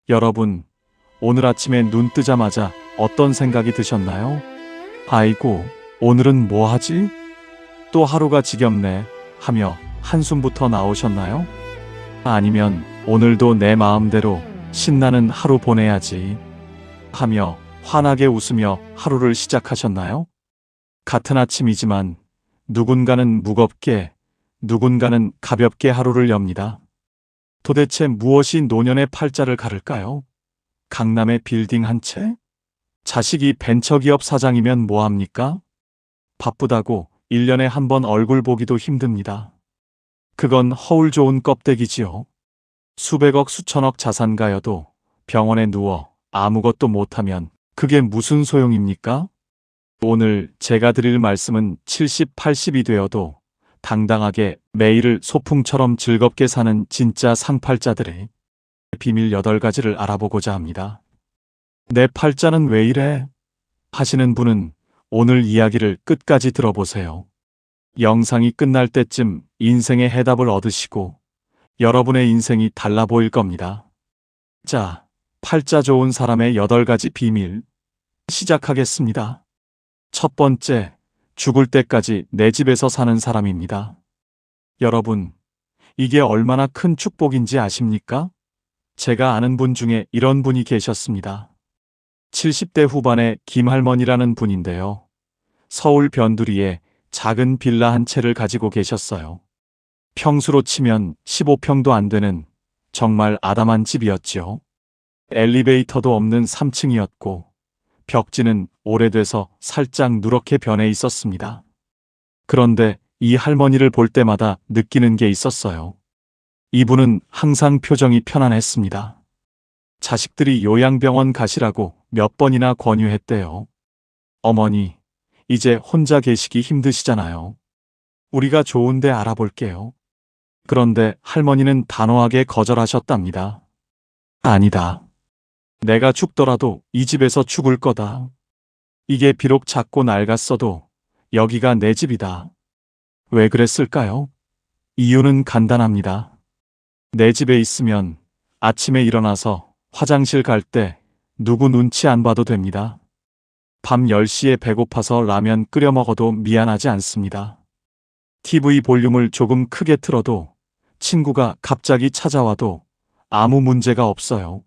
여러분, 오늘 아침에 눈 뜨자마자 어떤 생각이 드셨나요? 아이고, 오늘은 뭐 하지? 또 하루가 지겹네 하며 한숨부터 나오셨나요? 아니면 오늘도 내 마음대로 신나는 하루 보내야지 하며 환하게 웃으며 하루를 시작하셨나요? 같은 아침이지만 누군가는 무겁게, 누군가는 가볍게 하루를 엽니다. 도대체 무엇이 노년의 팔자를 가를까요? 강남의 빌딩 한 채? 자식이 벤처기업 사장이면 뭐합니까? 바쁘다고 1년에 한 번 얼굴 보기도 힘듭니다. 그건 허울 좋은 껍데기지요. 수백억 수천억 자산가여도 병원에 누워 아무것도 못하면 그게 무슨 소용입니까? 오늘 제가 드릴 말씀은 70, 80이 되어도 당당하게 매일을 소풍처럼 즐겁게 사는 진짜 상팔자들의 비밀 8가지를 알아보고자 합니다. 내 팔자는 왜 이래? 하시는 분은 오늘 이야기를 끝까지 들어보세요. 영상이 끝날 때쯤 인생의 해답을 얻으시고 여러분의 인생이 달라 보일 겁니다. 자, 팔자 좋은 사람의 8가지 비밀 시작하겠습니다. 첫 번째, 죽을 때까지 내 집에서 사는 사람입니다. 여러분, 이게 얼마나 큰 축복인지 아십니까? 제가 아는 분 중에 이런 분이 계셨습니다. 70대 후반의 김할머니라는 분인데요. 서울 변두리에 작은 빌라 한 채를 가지고 계셨어요. 평수로 치면 15평도 안 되는 정말 아담한 집이었죠. 엘리베이터도 없는 3층이었고 벽지는 오래돼서 살짝 누렇게 변해 있었습니다. 그런데 이 할머니를 볼 때마다 느끼는 게 있었어요. 이분은 항상 표정이 편안했습니다. 자식들이 요양병원 가시라고 몇 번이나 권유했대요. 어머니, 이제 혼자 계시기 힘드시잖아요. 우리가 좋은데 알아볼게요. 그런데 할머니는 단호하게 거절하셨답니다. 아니다. 내가 죽더라도 이 집에서 죽을 거다. 이게 비록 작고 낡았어도 여기가 내 집이다. 왜 그랬을까요? 이유는 간단합니다. 내 집에 있으면 아침에 일어나서 화장실 갈 때 누구 눈치 안 봐도 됩니다. 밤 10시에 배고파서 라면 끓여 먹어도 미안하지 않습니다. TV 볼륨을 조금 크게 틀어도 친구가 갑자기 찾아와도 아무 문제가 없어요.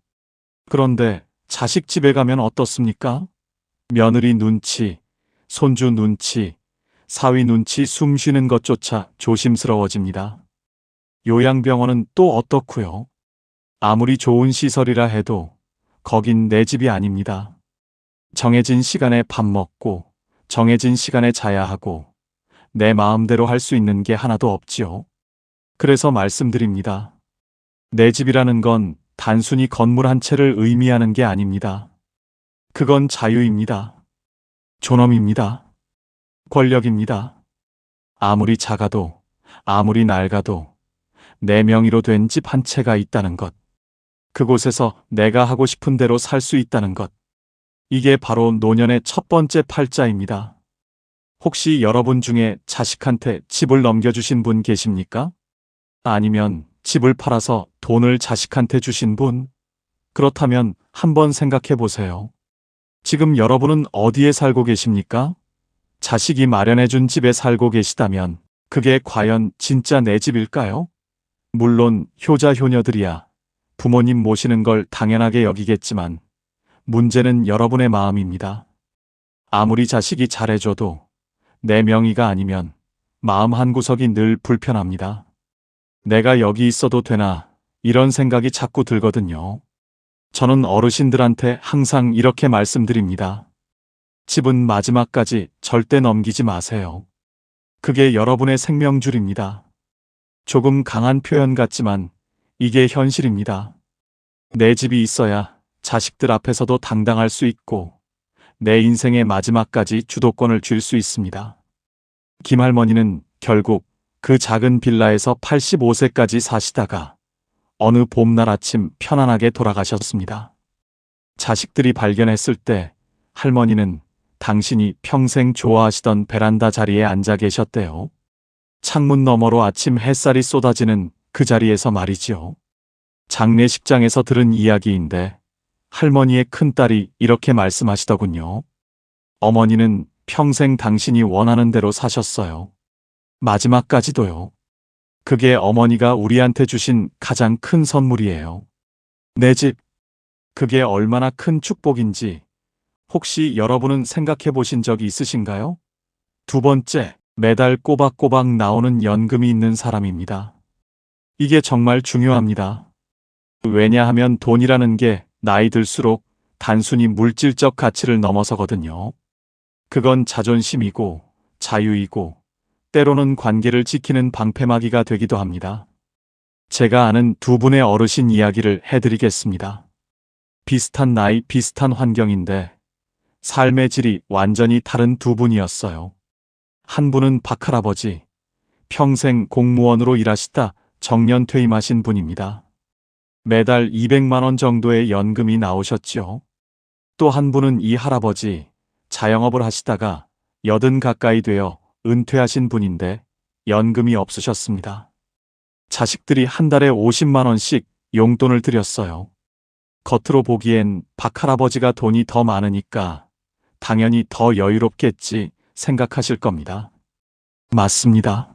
그런데 자식 집에 가면 어떻습니까? 며느리 눈치, 손주 눈치, 사위 눈치 숨 쉬는 것조차 조심스러워집니다. 요양병원은 또 어떻고요? 아무리 좋은 시설이라 해도 거긴 내 집이 아닙니다. 정해진 시간에 밥 먹고 정해진 시간에 자야 하고 내 마음대로 할 수 있는 게 하나도 없지요. 그래서 말씀드립니다. 내 집이라는 건 단순히 건물 한 채를 의미하는 게 아닙니다. 그건 자유입니다. 존엄입니다. 권력입니다. 아무리 작아도 아무리 낡아도 내 명의로 된 집 한 채가 있다는 것. 그곳에서 내가 하고 싶은 대로 살 수 있다는 것. 이게 바로 노년의 첫 번째 팔자입니다. 혹시 여러분 중에 자식한테 집을 넘겨주신 분 계십니까? 아니면 집을 팔아서 돈을 자식한테 주신 분? 그렇다면 한번 생각해 보세요. 지금 여러분은 어디에 살고 계십니까? 자식이 마련해준 집에 살고 계시다면 그게 과연 진짜 내 집일까요? 물론 효자 효녀들이야 부모님 모시는 걸 당연하게 여기겠지만 문제는 여러분의 마음입니다. 아무리 자식이 잘해줘도 내 명의가 아니면 마음 한구석이 늘 불편합니다. 내가 여기 있어도 되나 이런 생각이 자꾸 들거든요. 저는 어르신들한테 항상 이렇게 말씀드립니다. 집은 마지막까지 절대 넘기지 마세요. 그게 여러분의 생명줄입니다. 조금 강한 표현 같지만 이게 현실입니다. 내 집이 있어야 자식들 앞에서도 당당할 수 있고 내 인생의 마지막까지 주도권을 쥘 수 있습니다. 김할머니는 결국 그 작은 빌라에서 85세까지 사시다가 어느 봄날 아침 편안하게 돌아가셨습니다. 자식들이 발견했을 때 할머니는 당신이 평생 좋아하시던 베란다 자리에 앉아 계셨대요. 창문 너머로 아침 햇살이 쏟아지는 그 자리에서 말이지요. 장례식장에서 들은 이야기인데 할머니의 큰딸이 이렇게 말씀하시더군요. 어머니는 평생 당신이 원하는 대로 사셨어요. 마지막까지도요. 그게 어머니가 우리한테 주신 가장 큰 선물이에요. 내 집. 그게 얼마나 큰 축복인지 혹시 여러분은 생각해 보신 적이 있으신가요? 두 번째, 매달 꼬박꼬박 나오는 연금이 있는 사람입니다. 이게 정말 중요합니다. 왜냐하면 돈이라는 게 나이 들수록 단순히 물질적 가치를 넘어서거든요. 그건 자존심이고 자유이고 때로는 관계를 지키는 방패막이가 되기도 합니다. 제가 아는 두 분의 어르신 이야기를 해드리겠습니다. 비슷한 나이, 비슷한 환경인데 삶의 질이 완전히 다른 두 분이었어요. 한 분은 박할아버지, 평생 공무원으로 일하시다 정년 퇴임하신 분입니다. 매달 200만 원 정도의 연금이 나오셨죠. 또 한 분은 이 할아버지, 자영업을 하시다가 80 가까이 되어 은퇴하신 분인데 연금이 없으셨습니다. 자식들이 한 달에 50만 원씩 용돈을 드렸어요. 겉으로 보기엔 박 할아버지가 돈이 더 많으니까 당연히 더 여유롭겠지 생각하실 겁니다. 맞습니다.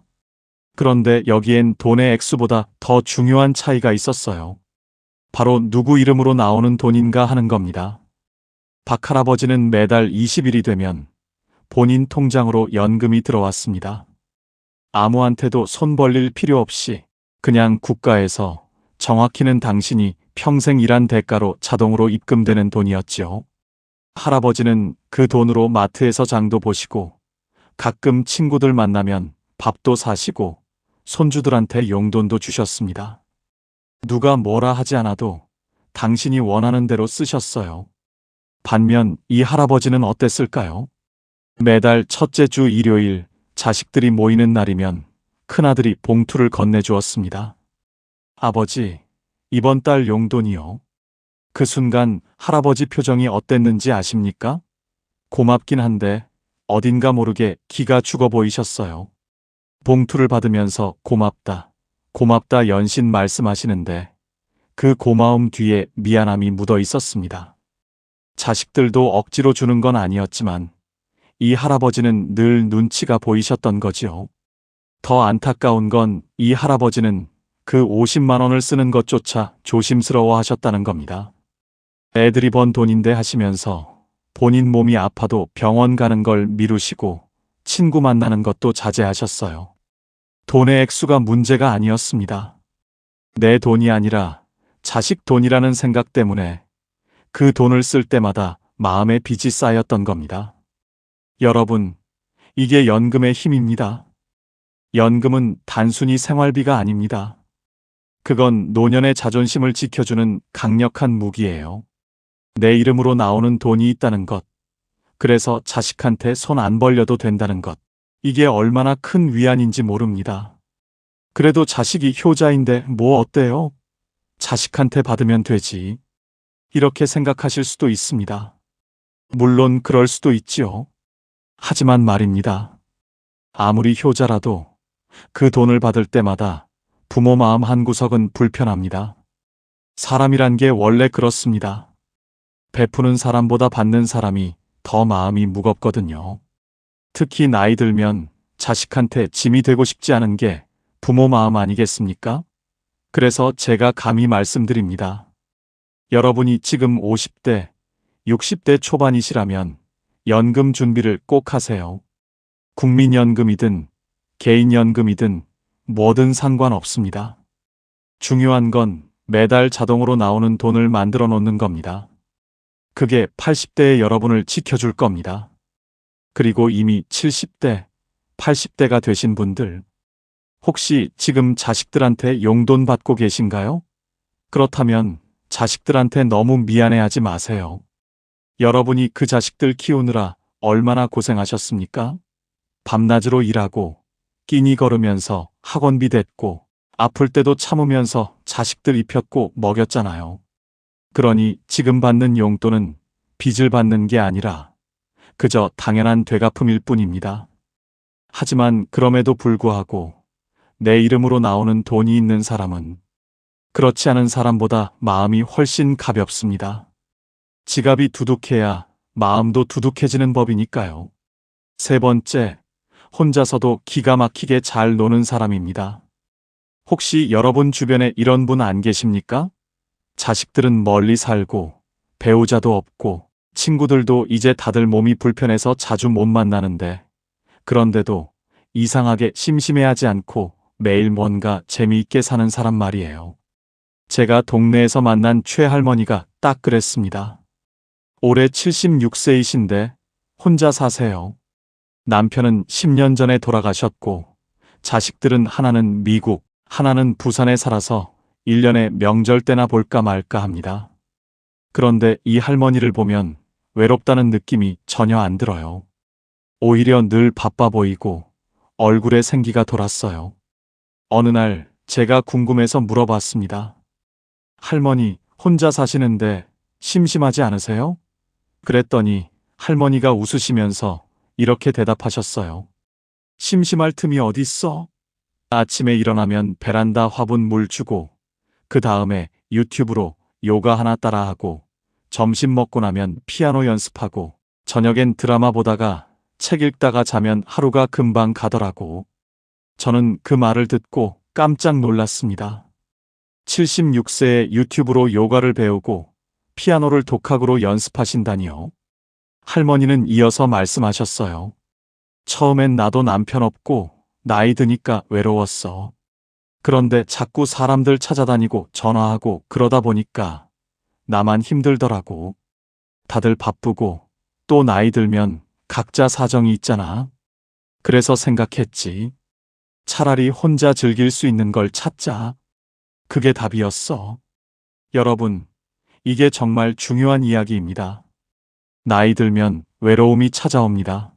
그런데 여기엔 돈의 액수보다 더 중요한 차이가 있었어요. 바로 누구 이름으로 나오는 돈인가 하는 겁니다. 박 할아버지는 매달 20일이 되면 본인 통장으로 연금이 들어왔습니다. 아무한테도 손 벌릴 필요 없이 그냥 국가에서 정확히는 당신이 평생 일한 대가로 자동으로 입금되는 돈이었지요. 할아버지는 그 돈으로 마트에서 장도 보시고 가끔 친구들 만나면 밥도 사시고 손주들한테 용돈도 주셨습니다. 누가 뭐라 하지 않아도 당신이 원하는 대로 쓰셨어요. 반면 이 할아버지는 어땠을까요? 매달 첫째 주 일요일 자식들이 모이는 날이면 큰아들이 봉투를 건네주었습니다. 아버지, 이번 달 용돈이요. 그 순간 할아버지 표정이 어땠는지 아십니까? 고맙긴 한데 어딘가 모르게 기가 죽어 보이셨어요. 봉투를 받으면서 고맙다, 고맙다 연신 말씀하시는데 그 고마움 뒤에 미안함이 묻어 있었습니다. 자식들도 억지로 주는 건 아니었지만 이 할아버지는 늘 눈치가 보이셨던 거지요. 더 안타까운 건 이 할아버지는 그 50만 원을 쓰는 것조차 조심스러워 하셨다는 겁니다. 애들이 번 돈인데 하시면서 본인 몸이 아파도 병원 가는 걸 미루시고 친구 만나는 것도 자제하셨어요. 돈의 액수가 문제가 아니었습니다. 내 돈이 아니라 자식 돈이라는 생각 때문에 그 돈을 쓸 때마다 마음의 빚이 쌓였던 겁니다. 여러분, 이게 연금의 힘입니다. 연금은 단순히 생활비가 아닙니다. 그건 노년의 자존심을 지켜주는 강력한 무기예요. 내 이름으로 나오는 돈이 있다는 것, 그래서 자식한테 손 안 벌려도 된다는 것, 이게 얼마나 큰 위안인지 모릅니다. 그래도 자식이 효자인데 뭐 어때요? 자식한테 받으면 되지. 이렇게 생각하실 수도 있습니다. 물론 그럴 수도 있지요. 하지만 말입니다. 아무리 효자라도 그 돈을 받을 때마다 부모 마음 한구석은 불편합니다. 사람이란 게 원래 그렇습니다. 베푸는 사람보다 받는 사람이 더 마음이 무겁거든요. 특히 나이 들면 자식한테 짐이 되고 싶지 않은 게 부모 마음 아니겠습니까? 그래서 제가 감히 말씀드립니다. 여러분이 지금 50대, 60대 초반이시라면 연금 준비를 꼭 하세요. 국민연금이든 개인연금이든 뭐든 상관없습니다. 중요한 건 매달 자동으로 나오는 돈을 만들어 놓는 겁니다. 그게 80대의 여러분을 지켜줄 겁니다. 그리고 이미 70대, 80대가 되신 분들, 혹시 지금 자식들한테 용돈 받고 계신가요? 그렇다면 자식들한테 너무 미안해하지 마세요. 여러분이 그 자식들 키우느라 얼마나 고생하셨습니까? 밤낮으로 일하고 끼니 걸으면서 학원비 댔고 아플 때도 참으면서 자식들 입혔고 먹였잖아요. 그러니 지금 받는 용돈은 빚을 받는 게 아니라 그저 당연한 되갚음일 뿐입니다. 하지만 그럼에도 불구하고 내 이름으로 나오는 돈이 있는 사람은 그렇지 않은 사람보다 마음이 훨씬 가볍습니다. 지갑이 두둑해야 마음도 두둑해지는 법이니까요. 세 번째, 혼자서도 기가 막히게 잘 노는 사람입니다. 혹시 여러분 주변에 이런 분 안 계십니까? 자식들은 멀리 살고, 배우자도 없고, 친구들도 이제 다들 몸이 불편해서 자주 못 만나는데, 그런데도 이상하게 심심해하지 않고 매일 뭔가 재미있게 사는 사람 말이에요. 제가 동네에서 만난 최할머니가 딱 그랬습니다. 올해 76세이신데 혼자 사세요. 남편은 10년 전에 돌아가셨고, 자식들은 하나는 미국, 하나는 부산에 살아서 1년에 명절 때나 볼까 말까 합니다. 그런데 이 할머니를 보면 외롭다는 느낌이 전혀 안 들어요. 오히려 늘 바빠 보이고 얼굴에 생기가 돌았어요. 어느 날 제가 궁금해서 물어봤습니다. 할머니, 혼자 사시는데 심심하지 않으세요? 그랬더니 할머니가 웃으시면서 이렇게 대답하셨어요. 심심할 틈이 어딨어? 아침에 일어나면 베란다 화분 물 주고, 그 다음에 유튜브로 요가 하나 따라하고, 점심 먹고 나면 피아노 연습하고, 저녁엔 드라마 보다가 책 읽다가 자면 하루가 금방 가더라고. 저는 그 말을 듣고 깜짝 놀랐습니다. 76세에 유튜브로 요가를 배우고 피아노를 독학으로 연습하신다니요. 할머니는 이어서 말씀하셨어요. 처음엔 나도 남편 없고 나이 드니까 외로웠어. 그런데 자꾸 사람들 찾아다니고 전화하고 그러다 보니까 나만 힘들더라고. 다들 바쁘고 또 나이 들면 각자 사정이 있잖아. 그래서 생각했지. 차라리 혼자 즐길 수 있는 걸 찾자. 그게 답이었어. 여러분, 이게 정말 중요한 이야기입니다. 나이 들면 외로움이 찾아옵니다.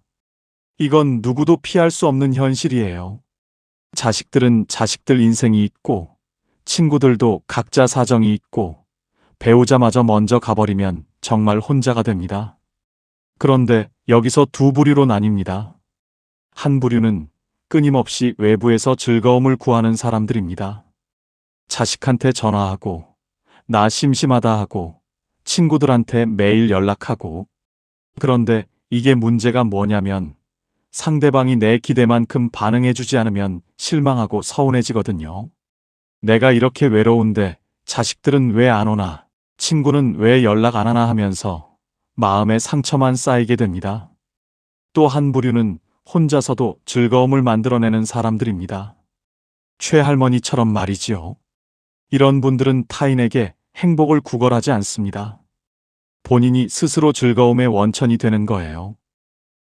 이건 누구도 피할 수 없는 현실이에요. 자식들은 자식들 인생이 있고, 친구들도 각자 사정이 있고, 배우자마저 먼저 가버리면 정말 혼자가 됩니다. 그런데 여기서 두 부류로 나뉩니다. 한 부류는 끊임없이 외부에서 즐거움을 구하는 사람들입니다. 자식한테 전화하고, 나 심심하다 하고, 친구들한테 매일 연락하고. 그런데 이게 문제가 뭐냐면, 상대방이 내 기대만큼 반응해주지 않으면 실망하고 서운해지거든요. 내가 이렇게 외로운데 자식들은 왜 안 오나, 친구는 왜 연락 안 하나 하면서 마음에 상처만 쌓이게 됩니다. 또 한 부류는 혼자서도 즐거움을 만들어내는 사람들입니다. 최할머니처럼 말이지요. 이런 분들은 타인에게 행복을 구걸하지 않습니다. 본인이 스스로 즐거움의 원천이 되는 거예요.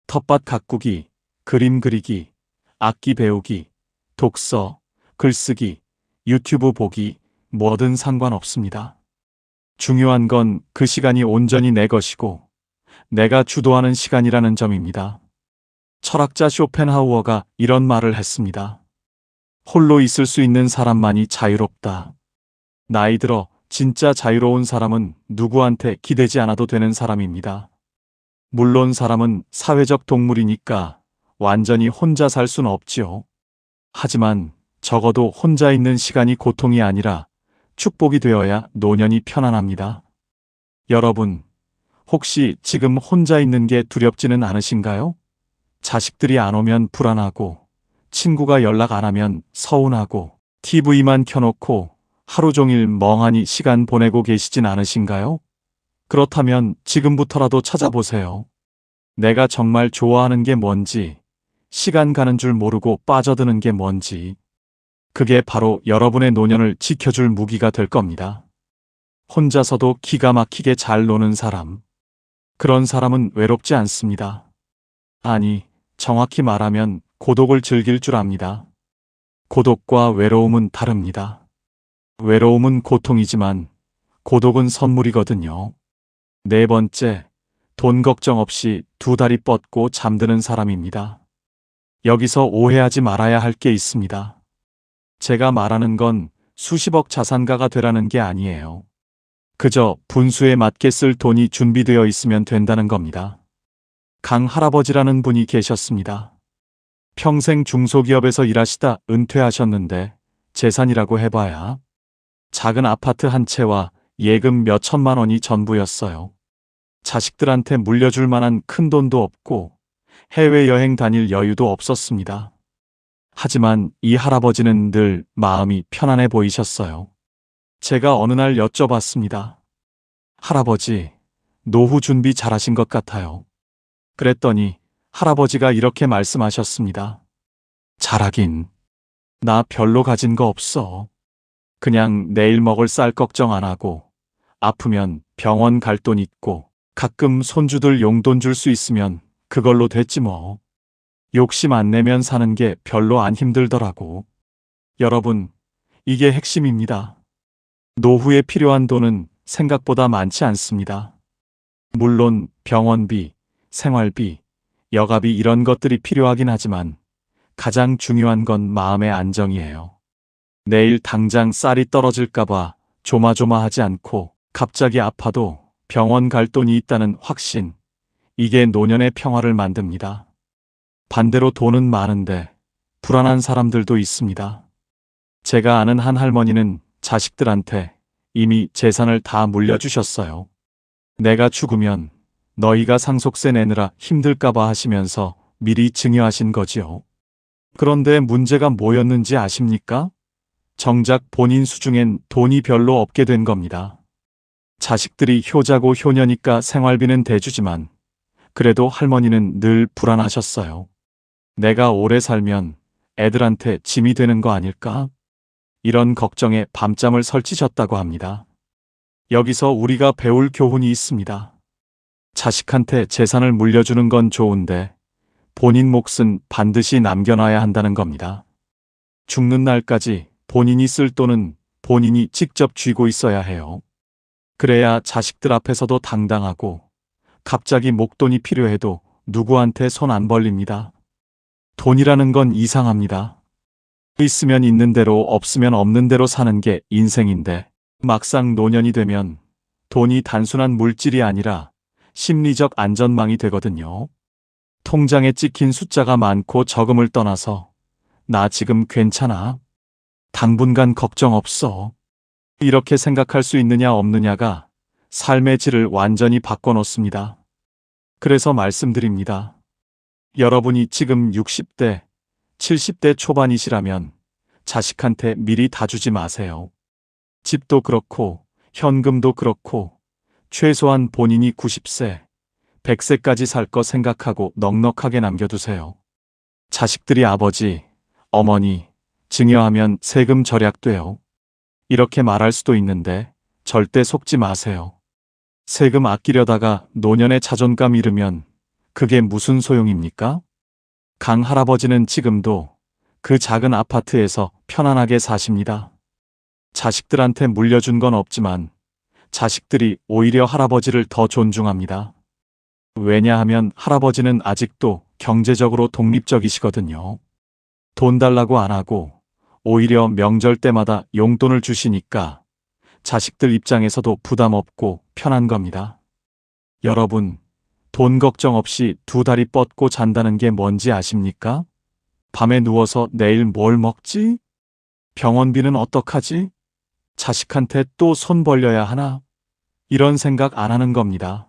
텃밭 가꾸기, 그림 그리기, 악기 배우기, 독서, 글쓰기, 유튜브 보기, 뭐든 상관없습니다. 중요한 건 그 시간이 온전히 내 것이고 내가 주도하는 시간이라는 점입니다. 철학자 쇼펜하우어가 이런 말을 했습니다. 홀로 있을 수 있는 사람만이 자유롭다. 나이 들어 진짜 자유로운 사람은 누구한테 기대지 않아도 되는 사람입니다. 물론 사람은 사회적 동물이니까 완전히 혼자 살 수는 없지요. 하지만 적어도 혼자 있는 시간이 고통이 아니라 축복이 되어야 노년이 편안합니다. 여러분, 혹시 지금 혼자 있는 게 두렵지는 않으신가요? 자식들이 안 오면 불안하고, 친구가 연락 안 하면 서운하고, TV만 켜놓고 하루 종일 멍하니 시간 보내고 계시진 않으신가요? 그렇다면 지금부터라도 찾아보세요. 내가 정말 좋아하는 게 뭔지, 시간 가는 줄 모르고 빠져드는 게 뭔지, 그게 바로 여러분의 노년을 지켜줄 무기가 될 겁니다. 혼자서도 기가 막히게 잘 노는 사람. 그런 사람은 외롭지 않습니다. 아니, 정확히 말하면 고독을 즐길 줄 압니다. 고독과 외로움은 다릅니다. 외로움은 고통이지만 고독은 선물이거든요. 네 번째, 돈 걱정 없이 두 다리 뻗고 잠드는 사람입니다. 여기서 오해하지 말아야 할 게 있습니다. 제가 말하는 건 수십억 자산가가 되라는 게 아니에요. 그저 분수에 맞게 쓸 돈이 준비되어 있으면 된다는 겁니다. 강 할아버지라는 분이 계셨습니다. 평생 중소기업에서 일하시다 은퇴하셨는데 재산이라고 해봐야 작은 아파트 한 채와 예금 몇 천만 원이 전부였어요. 자식들한테 물려줄 만한 큰 돈도 없고 해외여행 다닐 여유도 없었습니다. 하지만 이 할아버지는 늘 마음이 편안해 보이셨어요. 제가 어느 날 여쭤봤습니다. 할아버지, 노후 준비 잘하신 것 같아요. 그랬더니 할아버지가 이렇게 말씀하셨습니다. 잘하긴. 나 별로 가진 거 없어. 그냥 내일 먹을 쌀 걱정 안 하고 아프면 병원 갈 돈 있고 가끔 손주들 용돈 줄 수 있으면 그걸로 됐지 뭐. 욕심 안 내면 사는 게 별로 안 힘들더라고. 여러분, 이게 핵심입니다. 노후에 필요한 돈은 생각보다 많지 않습니다. 물론 병원비, 생활비, 여가비 이런 것들이 필요하긴 하지만 가장 중요한 건 마음의 안정이에요. 내일 당장 쌀이 떨어질까봐 조마조마하지 않고 갑자기 아파도 병원 갈 돈이 있다는 확신, 이게 노년의 평화를 만듭니다. 반대로 돈은 많은데 불안한 사람들도 있습니다. 제가 아는 한 할머니는 자식들한테 이미 재산을 다 물려주셨어요. 내가 죽으면 너희가 상속세 내느라 힘들까봐 하시면서 미리 증여하신 거지요. 그런데 문제가 뭐였는지 아십니까? 정작 본인 수중엔 돈이 별로 없게 된 겁니다. 자식들이 효자고 효녀니까 생활비는 대주지만 그래도 할머니는 늘 불안하셨어요. 내가 오래 살면 애들한테 짐이 되는 거 아닐까? 이런 걱정에 밤잠을 설치셨다고 합니다. 여기서 우리가 배울 교훈이 있습니다. 자식한테 재산을 물려주는 건 좋은데 본인 몫은 반드시 남겨놔야 한다는 겁니다. 죽는 날까지 본인이 쓸 돈은 본인이 직접 쥐고 있어야 해요. 그래야 자식들 앞에서도 당당하고 갑자기 목돈이 필요해도 누구한테 손 안 벌립니다. 돈이라는 건 이상합니다. 있으면 있는 대로 없으면 없는 대로 사는 게 인생인데 막상 노년이 되면 돈이 단순한 물질이 아니라 심리적 안전망이 되거든요. 통장에 찍힌 숫자가 많고 적음을 떠나서 나 지금 괜찮아. 당분간 걱정 없어. 이렇게 생각할 수 있느냐 없느냐가 삶의 질을 완전히 바꿔놓습니다. 그래서 말씀드립니다. 여러분이 지금 60대, 70대 초반이시라면 자식한테 미리 다 주지 마세요. 집도 그렇고 현금도 그렇고 최소한 본인이 90세, 100세까지 살 거 생각하고 넉넉하게 남겨두세요. 자식들이 아버지, 어머니, 증여하면 세금 절약돼요. 이렇게 말할 수도 있는데 절대 속지 마세요. 세금 아끼려다가 노년에 자존감 잃으면 그게 무슨 소용입니까? 강 할아버지는 지금도 그 작은 아파트에서 편안하게 사십니다. 자식들한테 물려준 건 없지만 자식들이 오히려 할아버지를 더 존중합니다. 왜냐하면 할아버지는 아직도 경제적으로 독립적이시거든요. 돈 달라고 안 하고 오히려 명절 때마다 용돈을 주시니까 자식들 입장에서도 부담 없고 편한 겁니다. 여러분, 돈 걱정 없이 두 다리 뻗고 잔다는 게 뭔지 아십니까? 밤에 누워서 내일 뭘 먹지? 병원비는 어떡하지? 자식한테 또 손 벌려야 하나? 이런 생각 안 하는 겁니다.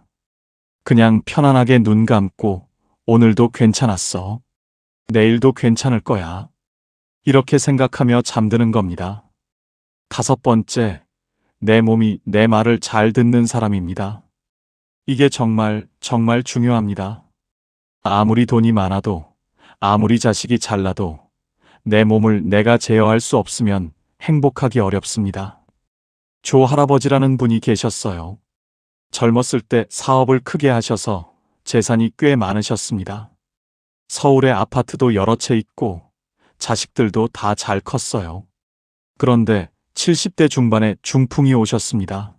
그냥 편안하게 눈 감고 오늘도 괜찮았어. 내일도 괜찮을 거야. 이렇게 생각하며 잠드는 겁니다. 5번째, 내 몸이 내 말을 잘 듣는 사람입니다. 이게 정말 중요합니다. 아무리 돈이 많아도, 아무리 자식이 잘나도 내 몸을 내가 제어할 수 없으면 행복하기 어렵습니다. 조 할아버지라는 분이 계셨어요. 젊었을 때 사업을 크게 하셔서 재산이 꽤 많으셨습니다. 서울에 아파트도 여러 채 있고 자식들도 다 잘 컸어요. 그런데 70대 중반에 중풍이 오셨습니다.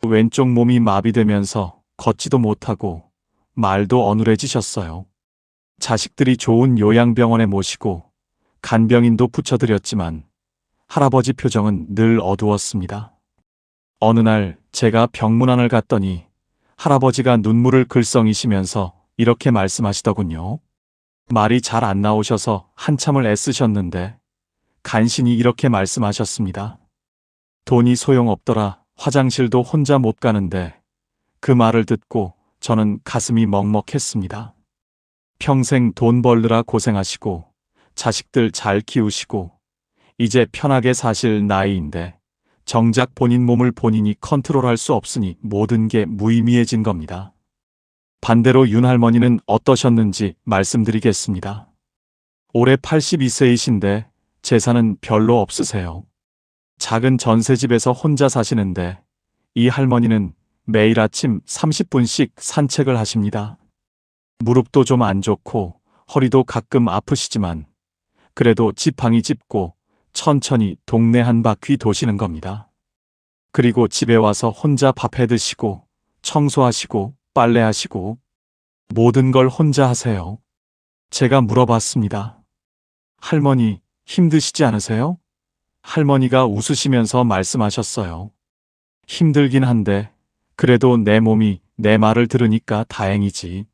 왼쪽 몸이 마비되면서 걷지도 못하고 말도 어눌해지셨어요. 자식들이 좋은 요양병원에 모시고 간병인도 붙여드렸지만 할아버지 표정은 늘 어두웠습니다. 어느 날 제가 병문안을 갔더니 할아버지가 눈물을 글썽이시면서 이렇게 말씀하시더군요. 말이 잘 안 나오셔서 한참을 애쓰셨는데 간신히 이렇게 말씀하셨습니다. 돈이 소용없더라. 화장실도 혼자 못 가는데 그 말을 듣고 저는 가슴이 먹먹했습니다. 평생 돈 벌느라 고생하시고 자식들 잘 키우시고 이제 편하게 사실 나이인데 정작 본인 몸을 본인이 컨트롤할 수 없으니 모든 게 무의미해진 겁니다. 반대로 윤 할머니는 어떠셨는지 말씀드리겠습니다. 올해 82세이신데 재산은 별로 없으세요. 작은 전셋집에서 혼자 사시는데 이 할머니는 매일 아침 30분씩 산책을 하십니다. 무릎도 좀 안 좋고 허리도 가끔 아프시지만 그래도 지팡이 짚고 천천히 동네 한 바퀴 도시는 겁니다. 그리고 집에 와서 혼자 밥 해 드시고 청소하시고 빨래하시고 모든 걸 혼자 하세요. 제가 물어봤습니다. 할머니, 힘드시지 않으세요? 할머니가 웃으시면서 말씀하셨어요. 힘들긴 한데 그래도 내 몸이 내 말을 들으니까 다행이지.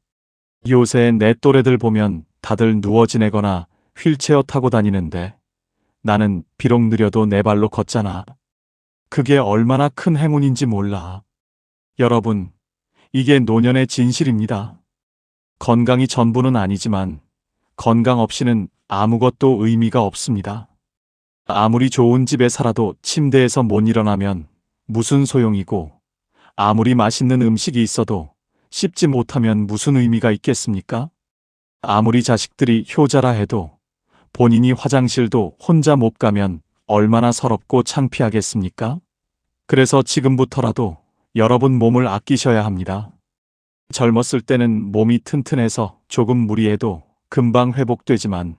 요새 내 또래들 보면 다들 누워 지내거나 휠체어 타고 다니는데 나는 비록 느려도 내 발로 걷잖아. 그게 얼마나 큰 행운인지 몰라. 여러분, 이게 노년의 진실입니다. 건강이 전부는 아니지만 건강 없이는 아무것도 의미가 없습니다. 아무리 좋은 집에 살아도 침대에서 못 일어나면 무슨 소용이고 아무리 맛있는 음식이 있어도 씹지 못하면 무슨 의미가 있겠습니까? 아무리 자식들이 효자라 해도 본인이 화장실도 혼자 못 가면 얼마나 서럽고 창피하겠습니까? 그래서 지금부터라도 여러분 몸을 아끼셔야 합니다. 젊었을 때는 몸이 튼튼해서 조금 무리해도 금방 회복되지만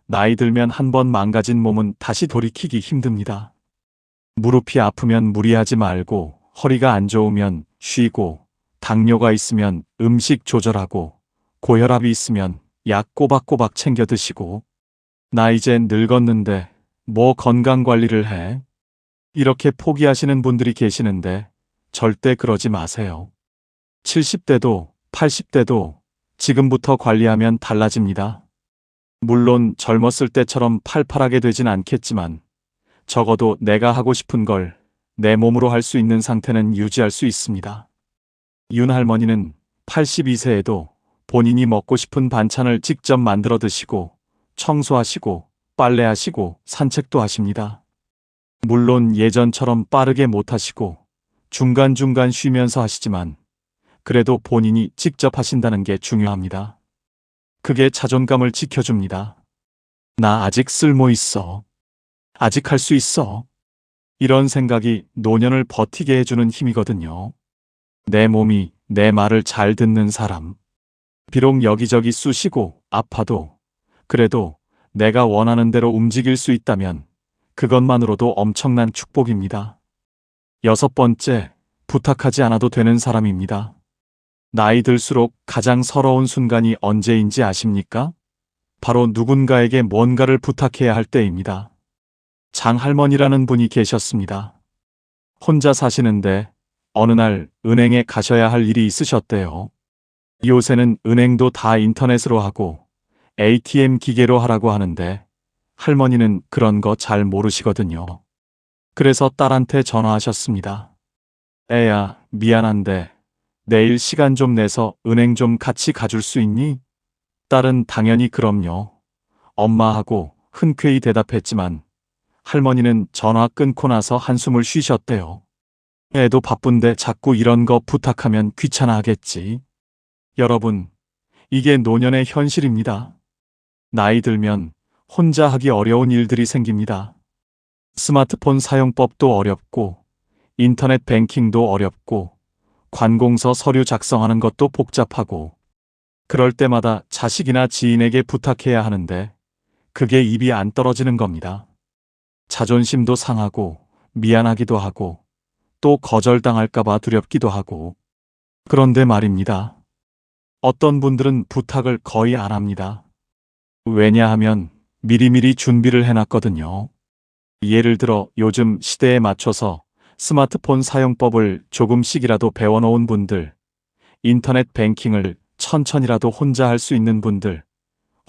나이 들면 한번 망가진 몸은 다시 돌이키기 힘듭니다. 무릎이 아프면 무리하지 말고 허리가 안 좋으면 쉬고 당뇨가 있으면 음식 조절하고 고혈압이 있으면 약 꼬박꼬박 챙겨 드시고 나 이제 늙었는데 뭐 건강관리를 해? 이렇게 포기하시는 분들이 계시는데 절대 그러지 마세요. 70대도 80대도 지금부터 관리하면 달라집니다. 물론 젊었을 때처럼 팔팔하게 되진 않겠지만 적어도 내가 하고 싶은 걸 내 몸으로 할 수 있는 상태는 유지할 수 있습니다. 윤 할머니는 82세에도 본인이 먹고 싶은 반찬을 직접 만들어 드시고 청소하시고 빨래하시고 산책도 하십니다. 물론 예전처럼 빠르게 못 하시고 중간중간 쉬면서 하시지만 그래도 본인이 직접 하신다는 게 중요합니다. 그게 자존감을 지켜줍니다. 나 아직 쓸모 있어. 아직 할 수 있어. 이런 생각이 노년을 버티게 해주는 힘이거든요. 내 몸이 내 말을 잘 듣는 사람. 비록 여기저기 쑤시고 아파도 그래도 내가 원하는 대로 움직일 수 있다면 그것만으로도 엄청난 축복입니다. 6번째, 부탁하지 않아도 되는 사람입니다. 나이 들수록 가장 서러운 순간이 언제인지 아십니까? 바로 누군가에게 뭔가를 부탁해야 할 때입니다. 장할머니라는 분이 계셨습니다. 혼자 사시는데 어느 날 은행에 가셔야 할 일이 있으셨대요. 요새는 은행도 다 인터넷으로 하고 ATM 기계로 하라고 하는데 할머니는 그런 거 잘 모르시거든요. 그래서 딸한테 전화하셨습니다. 애야, 미안한데 내일 시간 좀 내서 은행 좀 같이 가줄 수 있니? 딸은 당연히 그럼요. 엄마하고 흔쾌히 대답했지만 할머니는 전화 끊고 나서 한숨을 쉬셨대요. 애도 바쁜데 자꾸 이런 거 부탁하면 귀찮아 하겠지. 여러분, 이게 노년의 현실입니다. 나이 들면 혼자 하기 어려운 일들이 생깁니다. 스마트폰 사용법도 어렵고 인터넷 뱅킹도 어렵고 관공서 서류 작성하는 것도 복잡하고 그럴 때마다 자식이나 지인에게 부탁해야 하는데 그게 입이 안 떨어지는 겁니다. 자존심도 상하고 미안하기도 하고 또 거절당할까봐 두렵기도 하고 그런데 말입니다. 어떤 분들은 부탁을 거의 안 합니다. 왜냐하면 미리미리 준비를 해놨거든요. 예를 들어 요즘 시대에 맞춰서 스마트폰 사용법을 조금씩이라도 배워놓은 분들, 인터넷 뱅킹을 천천히라도 혼자 할 수 있는 분들,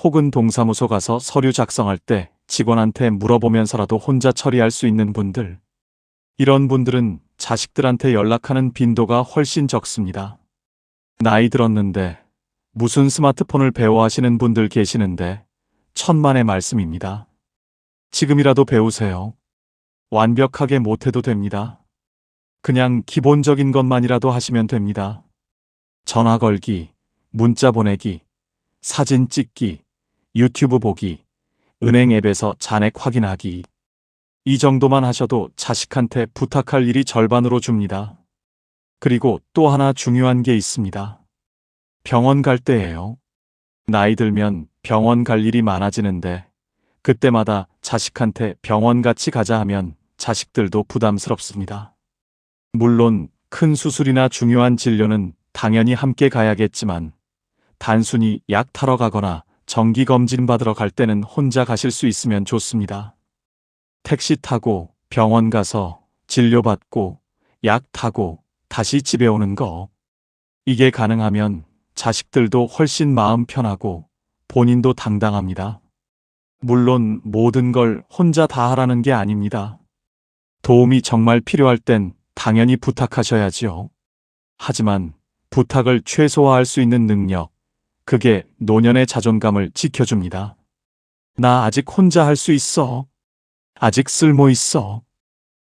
혹은 동사무소 가서 서류 작성할 때 직원한테 물어보면서라도 혼자 처리할 수 있는 분들, 이런 분들은 자식들한테 연락하는 빈도가 훨씬 적습니다. 나이 들었는데 무슨 스마트폰을 배워하시는 분들 계시는데 천만의 말씀입니다. 지금이라도 배우세요. 완벽하게 못해도 됩니다. 그냥 기본적인 것만이라도 하시면 됩니다. 전화 걸기, 문자 보내기, 사진 찍기, 유튜브 보기, 은행 앱에서 잔액 확인하기. 이 정도만 하셔도 자식한테 부탁할 일이 절반으로 줍니다. 그리고 또 하나 중요한 게 있습니다. 병원 갈 때예요. 나이 들면 병원 갈 일이 많아지는데 그때마다 자식한테 병원 같이 가자 하면 자식들도 부담스럽습니다. 물론 큰 수술이나 중요한 진료는 당연히 함께 가야겠지만 단순히 약 타러 가거나 정기검진 받으러 갈 때는 혼자 가실 수 있으면 좋습니다. 택시 타고 병원 가서 진료받고 약 타고 다시 집에 오는 거. 이게 가능하면 자식들도 훨씬 마음 편하고 본인도 당당합니다. 물론 모든 걸 혼자 다 하라는 게 아닙니다. 도움이 정말 필요할 땐 당연히 부탁하셔야지요. 하지만 부탁을 최소화할 수 있는 능력, 그게 노년의 자존감을 지켜줍니다. 나 아직 혼자 할 수 있어. 아직 쓸모 있어.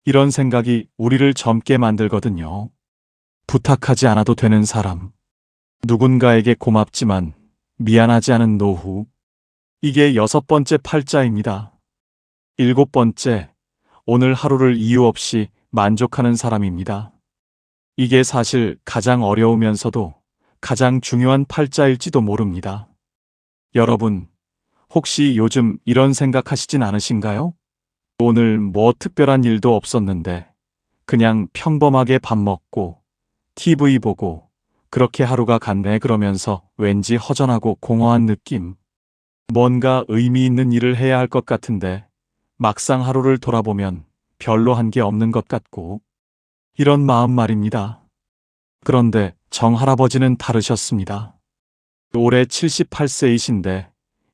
이런 생각이 우리를 젊게 만들거든요. 부탁하지 않아도 되는 사람. 누군가에게 고맙지만 미안하지 않은 노후. 이게 6번째 팔자입니다. 7번째, 오늘 하루를 이유 없이 만족하는 사람입니다. 이게 사실 가장 어려우면서도 가장 중요한 팔자일지도 모릅니다. 여러분, 혹시 요즘 이런 생각하시진 않으신가요? 오늘 뭐 특별한 일도 없었는데 그냥 평범하게 밥 먹고 TV 보고 그렇게 하루가 갔네 그러면서 왠지 허전하고 공허한 느낌. 뭔가 의미 있는 일을 해야 할 것 같은데 막상 하루를 돌아보면 별로 한 게 없는 것 같고 이런 마음 말입니다. 그런데 정할아버지는 다르셨습니다. 올해 78세이신데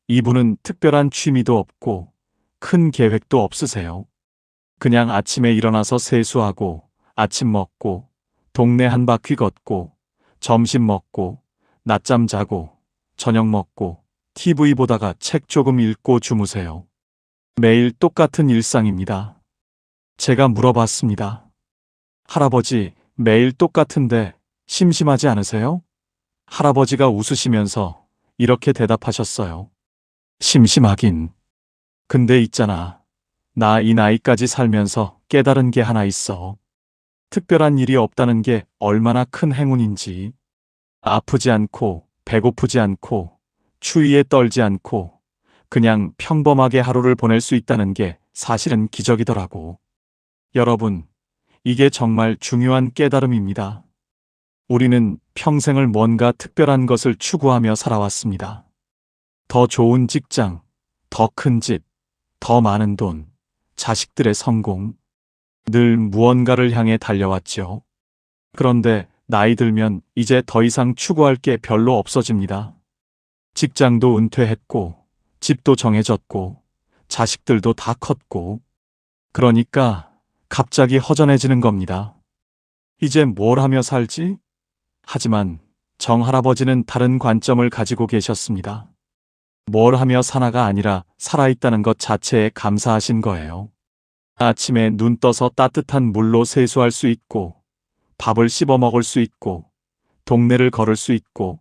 이분은 특별한 취미도 없고 큰 계획도 없으세요. 그냥 아침에 일어나서 세수하고 아침 먹고 동네 한 바퀴 걷고 점심 먹고 낮잠 자고 저녁 먹고 TV 보다가 책 조금 읽고 주무세요. 매일 똑같은 일상입니다. 제가 물어봤습니다. 할아버지, 매일 똑같은데 심심하지 않으세요? 할아버지가 웃으시면서 이렇게 대답하셨어요. 심심하긴. 근데 있잖아. 나 이 나이까지 살면서 깨달은 게 하나 있어. 특별한 일이 없다는 게 얼마나 큰 행운인지. 아프지 않고, 배고프지 않고, 추위에 떨지 않고, 그냥 평범하게 하루를 보낼 수 있다는 게 사실은 기적이더라고. 여러분, 이게 정말 중요한 깨달음입니다. 우리는 평생을 뭔가 특별한 것을 추구하며 살아왔습니다. 더 좋은 직장, 더 큰 집, 더 많은 돈, 자식들의 성공. 늘 무언가를 향해 달려왔죠. 그런데 나이 들면 이제 더 이상 추구할 게 별로 없어집니다. 직장도 은퇴했고, 집도 정해졌고, 자식들도 다 컸고. 그러니까 갑자기 허전해지는 겁니다. 이제 뭘 하며 살지? 하지만 정할아버지는 다른 관점을 가지고 계셨습니다. 뭘 하며 사나가 아니라 살아있다는 것 자체에 감사하신 거예요. 아침에 눈 떠서 따뜻한 물로 세수할 수 있고, 밥을 씹어 먹을 수 있고, 동네를 걸을 수 있고,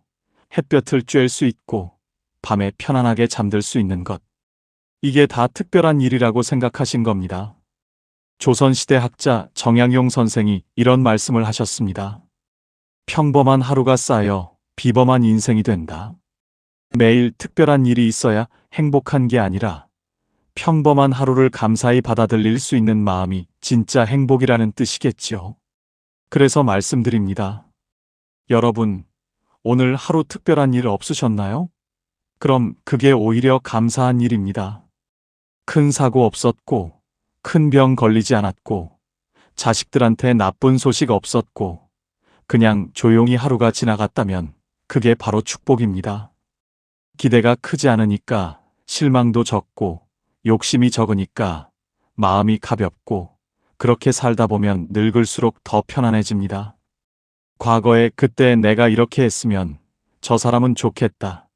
햇볕을 쬐을 수 있고, 밤에 편안하게 잠들 수 있는 것. 이게 다 특별한 일이라고 생각하신 겁니다. 조선시대 학자 정양용 선생이 이런 말씀을 하셨습니다. 평범한 하루가 쌓여 비범한 인생이 된다. 매일 특별한 일이 있어야 행복한 게 아니라 평범한 하루를 감사히 받아들일 수 있는 마음이 진짜 행복이라는 뜻이겠지요. 그래서 말씀드립니다. 여러분, 오늘 하루 특별한 일 없으셨나요? 그럼 그게 오히려 감사한 일입니다. 큰 사고 없었고, 큰 병 걸리지 않았고, 자식들한테 나쁜 소식 없었고, 그냥 조용히 하루가 지나갔다면 그게 바로 축복입니다. 기대가 크지 않으니까 실망도 적고, 욕심이 적으니까 마음이 가볍고, 그렇게 살다 보면 늙을수록 더 편안해집니다. 과거에 그때 내가 이렇게 했으면 저 사람은 좋겠다.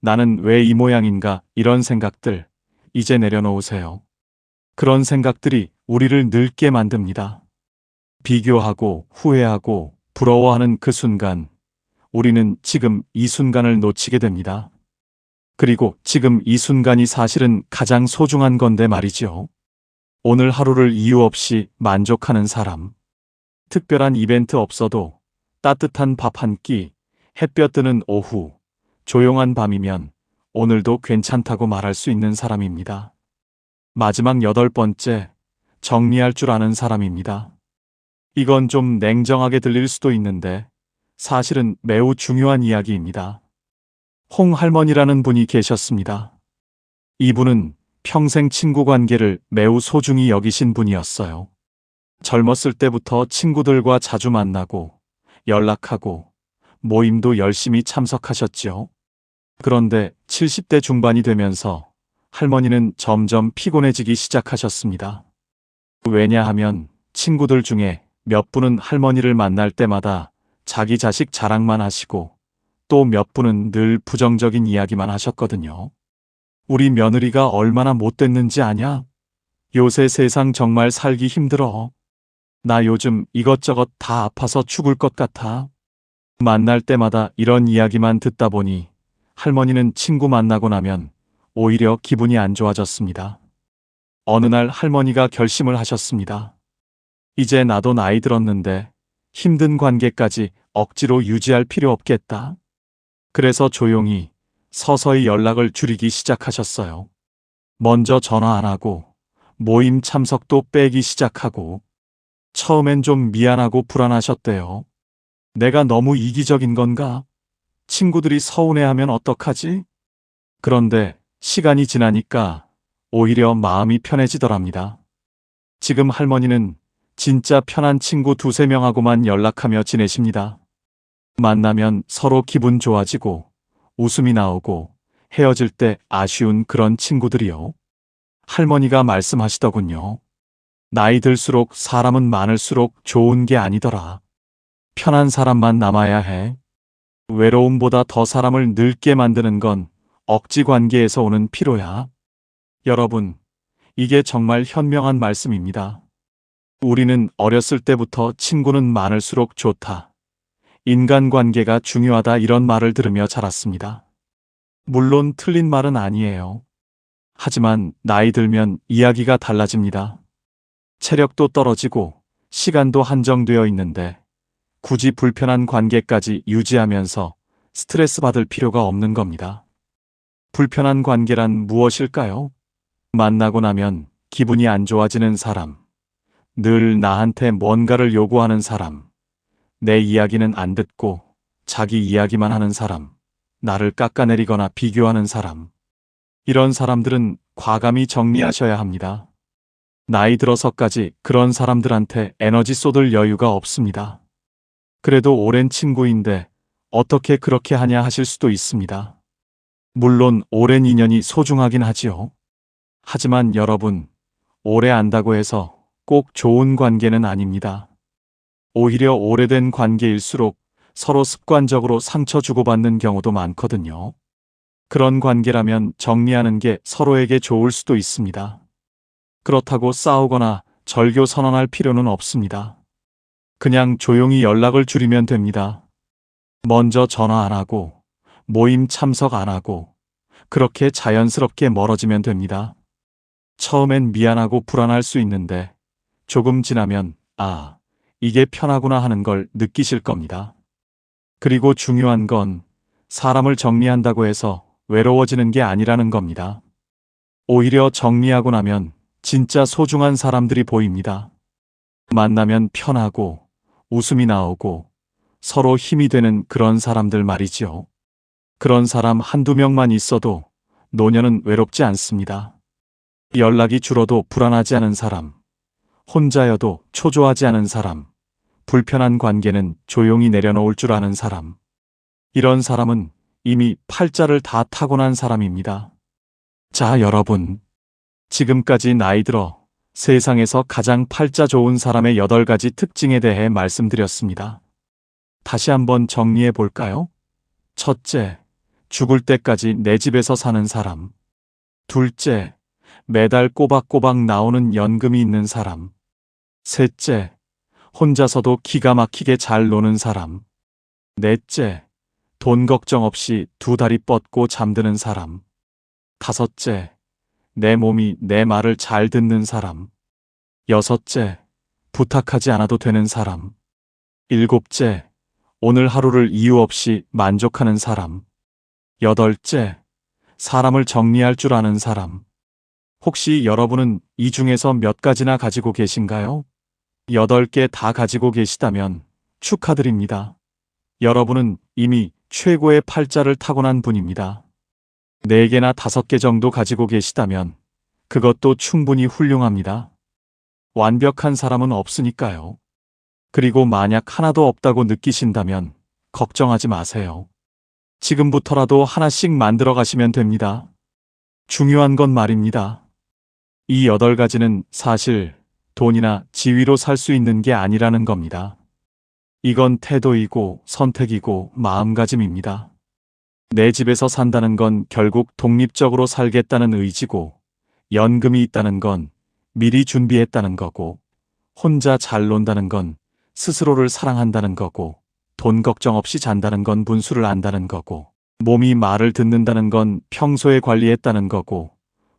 나는 왜 이 모양인가 이런 생각들 이제 내려놓으세요. 그런 생각들이 우리를 늙게 만듭니다. 비교하고 후회하고 부러워하는 그 순간 우리는 지금 이 순간을 놓치게 됩니다. 그리고 지금 이 순간이 사실은 가장 소중한 건데 말이죠. 오늘 하루를 이유 없이 만족하는 사람. 특별한 이벤트 없어도 따뜻한 밥 한 끼, 햇볕 드는 오후, 조용한 밤이면 오늘도 괜찮다고 말할 수 있는 사람입니다. 마지막 8번째, 정리할 줄 아는 사람입니다. 이건 좀 냉정하게 들릴 수도 있는데 사실은 매우 중요한 이야기입니다. 홍 할머니라는 분이 계셨습니다. 이분은 평생 친구 관계를 매우 소중히 여기신 분이었어요. 젊었을 때부터 친구들과 자주 만나고 연락하고 모임도 열심히 참석하셨죠. 그런데 70대 중반이 되면서 할머니는 점점 피곤해지기 시작하셨습니다. 왜냐하면 친구들 중에 몇 분은 할머니를 만날 때마다 자기 자식 자랑만 하시고 또 몇 분은 늘 부정적인 이야기만 하셨거든요. 우리 며느리가 얼마나 못됐는지 아냐? 요새 세상 정말 살기 힘들어. 나 요즘 이것저것 다 아파서 죽을 것 같아. 만날 때마다 이런 이야기만 듣다 보니 할머니는 친구 만나고 나면 오히려 기분이 안 좋아졌습니다. 어느 날 할머니가 결심을 하셨습니다. 이제 나도 나이 들었는데 힘든 관계까지 억지로 유지할 필요 없겠다. 그래서 조용히 서서히 연락을 줄이기 시작하셨어요. 먼저 전화 안 하고 모임 참석도 빼기 시작하고 처음엔 좀 미안하고 불안하셨대요. 내가 너무 이기적인 건가? 친구들이 서운해하면 어떡하지? 그런데 시간이 지나니까 오히려 마음이 편해지더랍니다. 지금 할머니는 진짜 편한 친구 2~3명하고만 연락하며 지내십니다. 만나면 서로 기분 좋아지고 웃음이 나오고 헤어질 때 아쉬운 그런 친구들이요. 할머니가 말씀하시더군요. 나이 들수록 사람은 많을수록 좋은 게 아니더라. 편한 사람만 남아야 해. 외로움보다 더 사람을 늙게 만드는 건 억지 관계에서 오는 피로야. 여러분, 이게 정말 현명한 말씀입니다. 우리는 어렸을 때부터 친구는 많을수록 좋다. 인간관계가 중요하다 이런 말을 들으며 자랐습니다. 물론 틀린 말은 아니에요. 하지만 나이 들면 이야기가 달라집니다. 체력도 떨어지고 시간도 한정되어 있는데 굳이 불편한 관계까지 유지하면서 스트레스 받을 필요가 없는 겁니다. 불편한 관계란 무엇일까요? 만나고 나면 기분이 안 좋아지는 사람, 늘 나한테 뭔가를 요구하는 사람, 내 이야기는 안 듣고 자기 이야기만 하는 사람, 나를 깎아내리거나 비교하는 사람. 이런 사람들은 과감히 정리하셔야 합니다. 나이 들어서까지 그런 사람들한테 에너지 쏟을 여유가 없습니다. 그래도 오랜 친구인데 어떻게 그렇게 하냐 하실 수도 있습니다. 물론 오랜 인연이 소중하긴 하지요. 하지만 여러분, 오래 안다고 해서 꼭 좋은 관계는 아닙니다. 오히려 오래된 관계일수록 서로 습관적으로 상처 주고받는 경우도 많거든요. 그런 관계라면 정리하는 게 서로에게 좋을 수도 있습니다. 그렇다고 싸우거나 절교 선언할 필요는 없습니다. 그냥 조용히 연락을 줄이면 됩니다. 먼저 전화 안 하고, 모임 참석 안 하고, 그렇게 자연스럽게 멀어지면 됩니다. 처음엔 미안하고 불안할 수 있는데, 조금 지나면, 이게 편하구나 하는 걸 느끼실 겁니다. 그리고 중요한 건 사람을 정리한다고 해서 외로워지는 게 아니라는 겁니다. 오히려 정리하고 나면 진짜 소중한 사람들이 보입니다. 만나면 편하고 웃음이 나오고 서로 힘이 되는 그런 사람들 말이지요. 그런 사람 한두 명만 있어도 노년은 외롭지 않습니다. 연락이 줄어도 불안하지 않은 사람, 혼자여도 초조하지 않은 사람, 불편한 관계는 조용히 내려놓을 줄 아는 사람. 이런 사람은 이미 팔자를 다 타고난 사람입니다. 자, 여러분. 지금까지 나이 들어 세상에서 가장 팔자 좋은 사람의 8가지 특징에 대해 말씀드렸습니다. 다시 한번 정리해 볼까요? 첫째, 죽을 때까지 내 집에서 사는 사람. 둘째, 매달 꼬박꼬박 나오는 연금이 있는 사람. 셋째, 혼자서도 기가 막히게 잘 노는 사람. 넷째, 돈 걱정 없이 2다리 뻗고 잠드는 사람. 다섯째, 내 몸이 내 말을 잘 듣는 사람. 여섯째, 부탁하지 않아도 되는 사람. 일곱째, 오늘 하루를 이유 없이 만족하는 사람. 여덟째, 사람을 정리할 줄 아는 사람. 혹시 여러분은 이 중에서 몇 가지나 가지고 계신가요? 8개 다 가지고 계시다면 축하드립니다. 여러분은 이미 최고의 팔자를 타고난 분입니다. 4개나 5개 정도 가지고 계시다면 그것도 충분히 훌륭합니다. 완벽한 사람은 없으니까요. 그리고 만약 하나도 없다고 느끼신다면 걱정하지 마세요. 지금부터라도 하나씩 만들어 가시면 됩니다. 중요한 건 말입니다. 이 8가지는 사실 돈이나 지위로 살 수 있는 게 아니라는 겁니다. 이건 태도이고 선택이고 마음가짐입니다. 내 집에서 산다는 건 결국 독립적으로 살겠다는 의지고, 연금이 있다는 건 미리 준비했다는 거고, 혼자 잘 논다는 건 스스로를 사랑한다는 거고, 돈 걱정 없이 잔다는 건 분수를 안다는 거고, 몸이 말을 듣는다는 건 평소에 관리했다는 거고,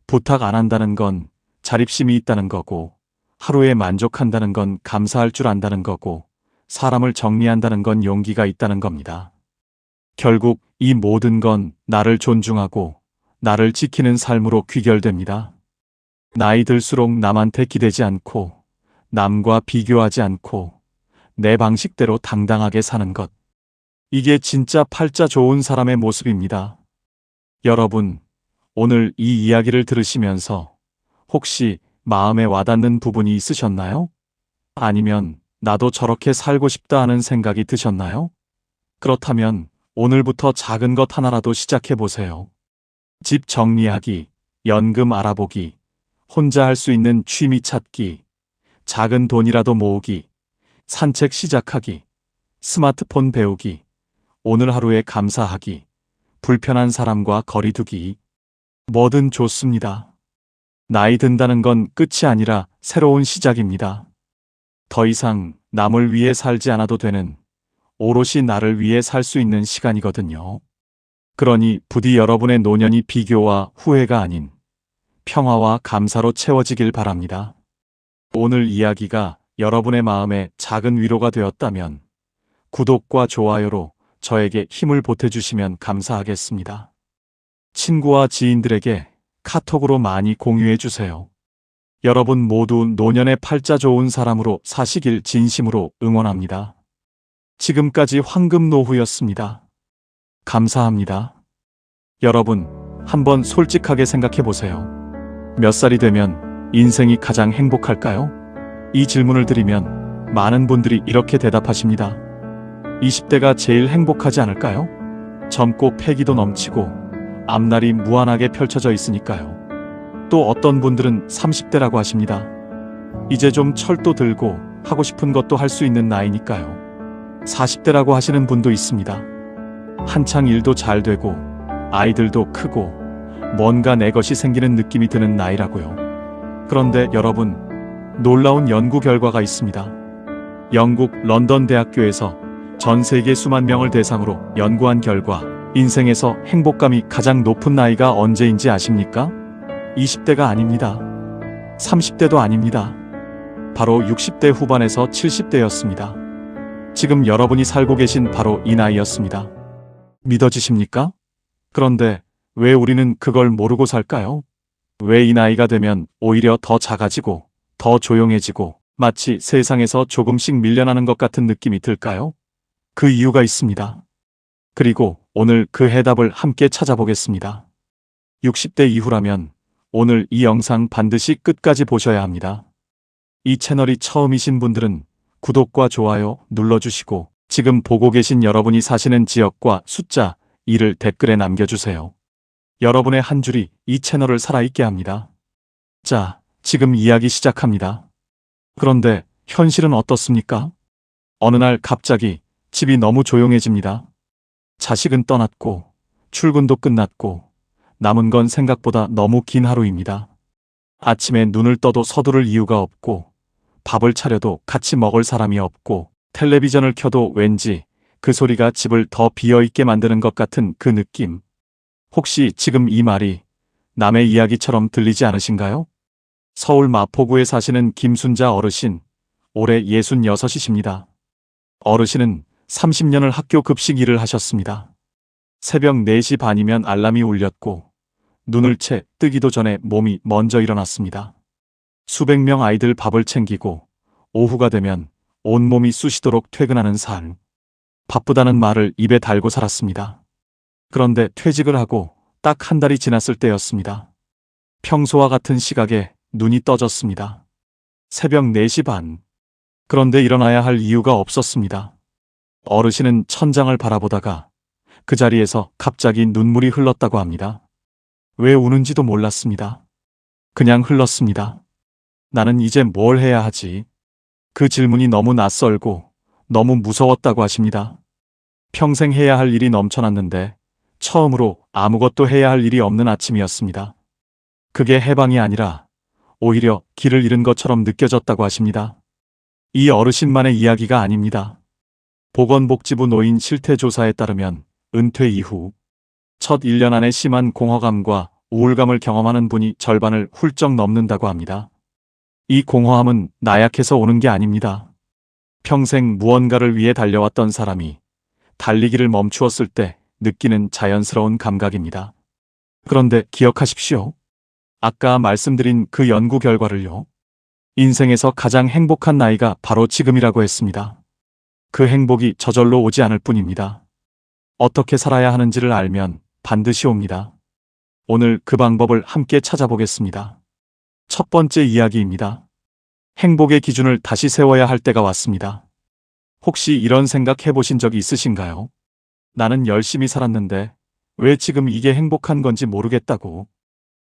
부탁 안 한다는 건 자립심이 있다는 거고, 하루에 만족한다는 건 감사할 줄 안다는 거고, 사람을 정리한다는 건 용기가 있다는 겁니다. 결국 이 모든 건 나를 존중하고 나를 지키는 삶으로 귀결됩니다. 나이 들수록 남한테 기대지 않고 남과 비교하지 않고 내 방식대로 당당하게 사는 것. 이게 진짜 팔자 좋은 사람의 모습입니다. 여러분, 오늘 이 이야기를 들으시면서 혹시 마음에 와닿는 부분이 있으셨나요? 아니면 나도 저렇게 살고 싶다 하는 생각이 드셨나요? 그렇다면 오늘부터 작은 것 하나라도 시작해 보세요. 집 정리하기, 연금 알아보기, 혼자 할 수 있는 취미 찾기, 작은 돈이라도 모으기, 산책 시작하기, 스마트폰 배우기, 오늘 하루에 감사하기, 불편한 사람과 거리 두기. 뭐든 좋습니다. 나이 든다는 건 끝이 아니라 새로운 시작입니다. 더 이상 남을 위해 살지 않아도 되는, 오롯이 나를 위해 살 수 있는 시간이거든요. 그러니 부디 여러분의 노년이 비교와 후회가 아닌 평화와 감사로 채워지길 바랍니다. 오늘 이야기가 여러분의 마음에 작은 위로가 되었다면 구독과 좋아요로 저에게 힘을 보태주시면 감사하겠습니다. 친구와 지인들에게 카톡으로 많이 공유해주세요. 여러분 모두 노년의 팔자 좋은 사람으로 사시길 진심으로 응원합니다. 지금까지 황금노후였습니다. 감사합니다. 여러분, 한번 솔직하게 생각해 보세요. 몇 살이 되면 인생이 가장 행복할까요? 이 질문을 드리면 많은 분들이 이렇게 대답하십니다. 20대가 제일 행복하지 않을까요? 젊고 패기도 넘치고 앞날이 무한하게 펼쳐져 있으니까요. 또 어떤 분들은 30대라고 하십니다. 이제 좀 철도 들고 하고 싶은 것도 할 수 있는 나이니까요. 40대라고 하시는 분도 있습니다. 한창 일도 잘 되고 아이들도 크고 뭔가 내 것이 생기는 느낌이 드는 나이라고요. 그런데 여러분, 놀라운 연구 결과가 있습니다. 영국 런던 대학교에서 전 세계 수만 명을 대상으로 연구한 결과, 인생에서 행복감이 가장 높은 나이가 언제인지 아십니까? 20대가 아닙니다. 30대도 아닙니다. 바로 60대 후반에서 70대였습니다. 지금 여러분이 살고 계신 바로 이 나이였습니다. 믿어지십니까? 그런데 왜 우리는 그걸 모르고 살까요? 왜 이 나이가 되면 오히려 더 작아지고 더 조용해지고 마치 세상에서 조금씩 밀려나는 것 같은 느낌이 들까요? 그 이유가 있습니다. 그리고 오늘 그 해답을 함께 찾아보겠습니다. 60대 이후라면 오늘 이 영상 반드시 끝까지 보셔야 합니다. 이 채널이 처음이신 분들은 구독과 좋아요 눌러주시고, 지금 보고 계신 여러분이 사시는 지역과 숫자 2를 댓글에 남겨주세요. 여러분의 한 줄이 이 채널을 살아있게 합니다. 자, 지금 이야기 시작합니다. 그런데 현실은 어떻습니까? 어느 날 갑자기 집이 너무 조용해집니다. 자식은 떠났고, 출근도 끝났고, 남은 건 생각보다 너무 긴 하루입니다. 아침에 눈을 떠도 서두를 이유가 없고, 밥을 차려도 같이 먹을 사람이 없고, 텔레비전을 켜도 왠지 그 소리가 집을 더 비어있게 만드는 것 같은 그 느낌. 혹시 지금 이 말이 남의 이야기처럼 들리지 않으신가요? 서울 마포구에 사시는 김순자 어르신, 올해 66이십니다. 어르신은 30년을 학교 급식 일을 하셨습니다. 새벽 4시 반이면 알람이 울렸고 눈을 채 뜨기도 전에 몸이 먼저 일어났습니다. 수백 명 아이들 밥을 챙기고 오후가 되면 온몸이 쑤시도록 퇴근하는 삶. 바쁘다는 말을 입에 달고 살았습니다. 그런데 퇴직을 하고 딱 한 달이 지났을 때였습니다. 평소와 같은 시각에 눈이 떠졌습니다. 새벽 4시 반. 그런데 일어나야 할 이유가 없었습니다. 어르신은 천장을 바라보다가 그 자리에서 갑자기 눈물이 흘렀다고 합니다. 왜 우는지도 몰랐습니다. 그냥 흘렀습니다. 나는 이제 뭘 해야 하지? 그 질문이 너무 낯설고 너무 무서웠다고 하십니다. 평생 해야 할 일이 넘쳐났는데 처음으로 아무것도 해야 할 일이 없는 아침이었습니다. 그게 해방이 아니라 오히려 길을 잃은 것처럼 느껴졌다고 하십니다. 이 어르신만의 이야기가 아닙니다. 보건복지부 노인 실태조사에 따르면 은퇴 이후 첫 1년 안에 심한 공허감과 우울감을 경험하는 분이 절반을 훌쩍 넘는다고 합니다. 이 공허함은 나약해서 오는 게 아닙니다. 평생 무언가를 위해 달려왔던 사람이 달리기를 멈추었을 때 느끼는 자연스러운 감각입니다. 그런데 기억하십시오. 아까 말씀드린 그 연구 결과를요. 인생에서 가장 행복한 나이가 바로 지금이라고 했습니다. 그 행복이 저절로 오지 않을 뿐입니다. 어떻게 살아야 하는지를 알면 반드시 옵니다. 오늘 그 방법을 함께 찾아보겠습니다. 첫 번째 이야기입니다. 행복의 기준을 다시 세워야 할 때가 왔습니다. 혹시 이런 생각 해보신 적이 있으신가요? 나는 열심히 살았는데 왜 지금 이게 행복한 건지 모르겠다고.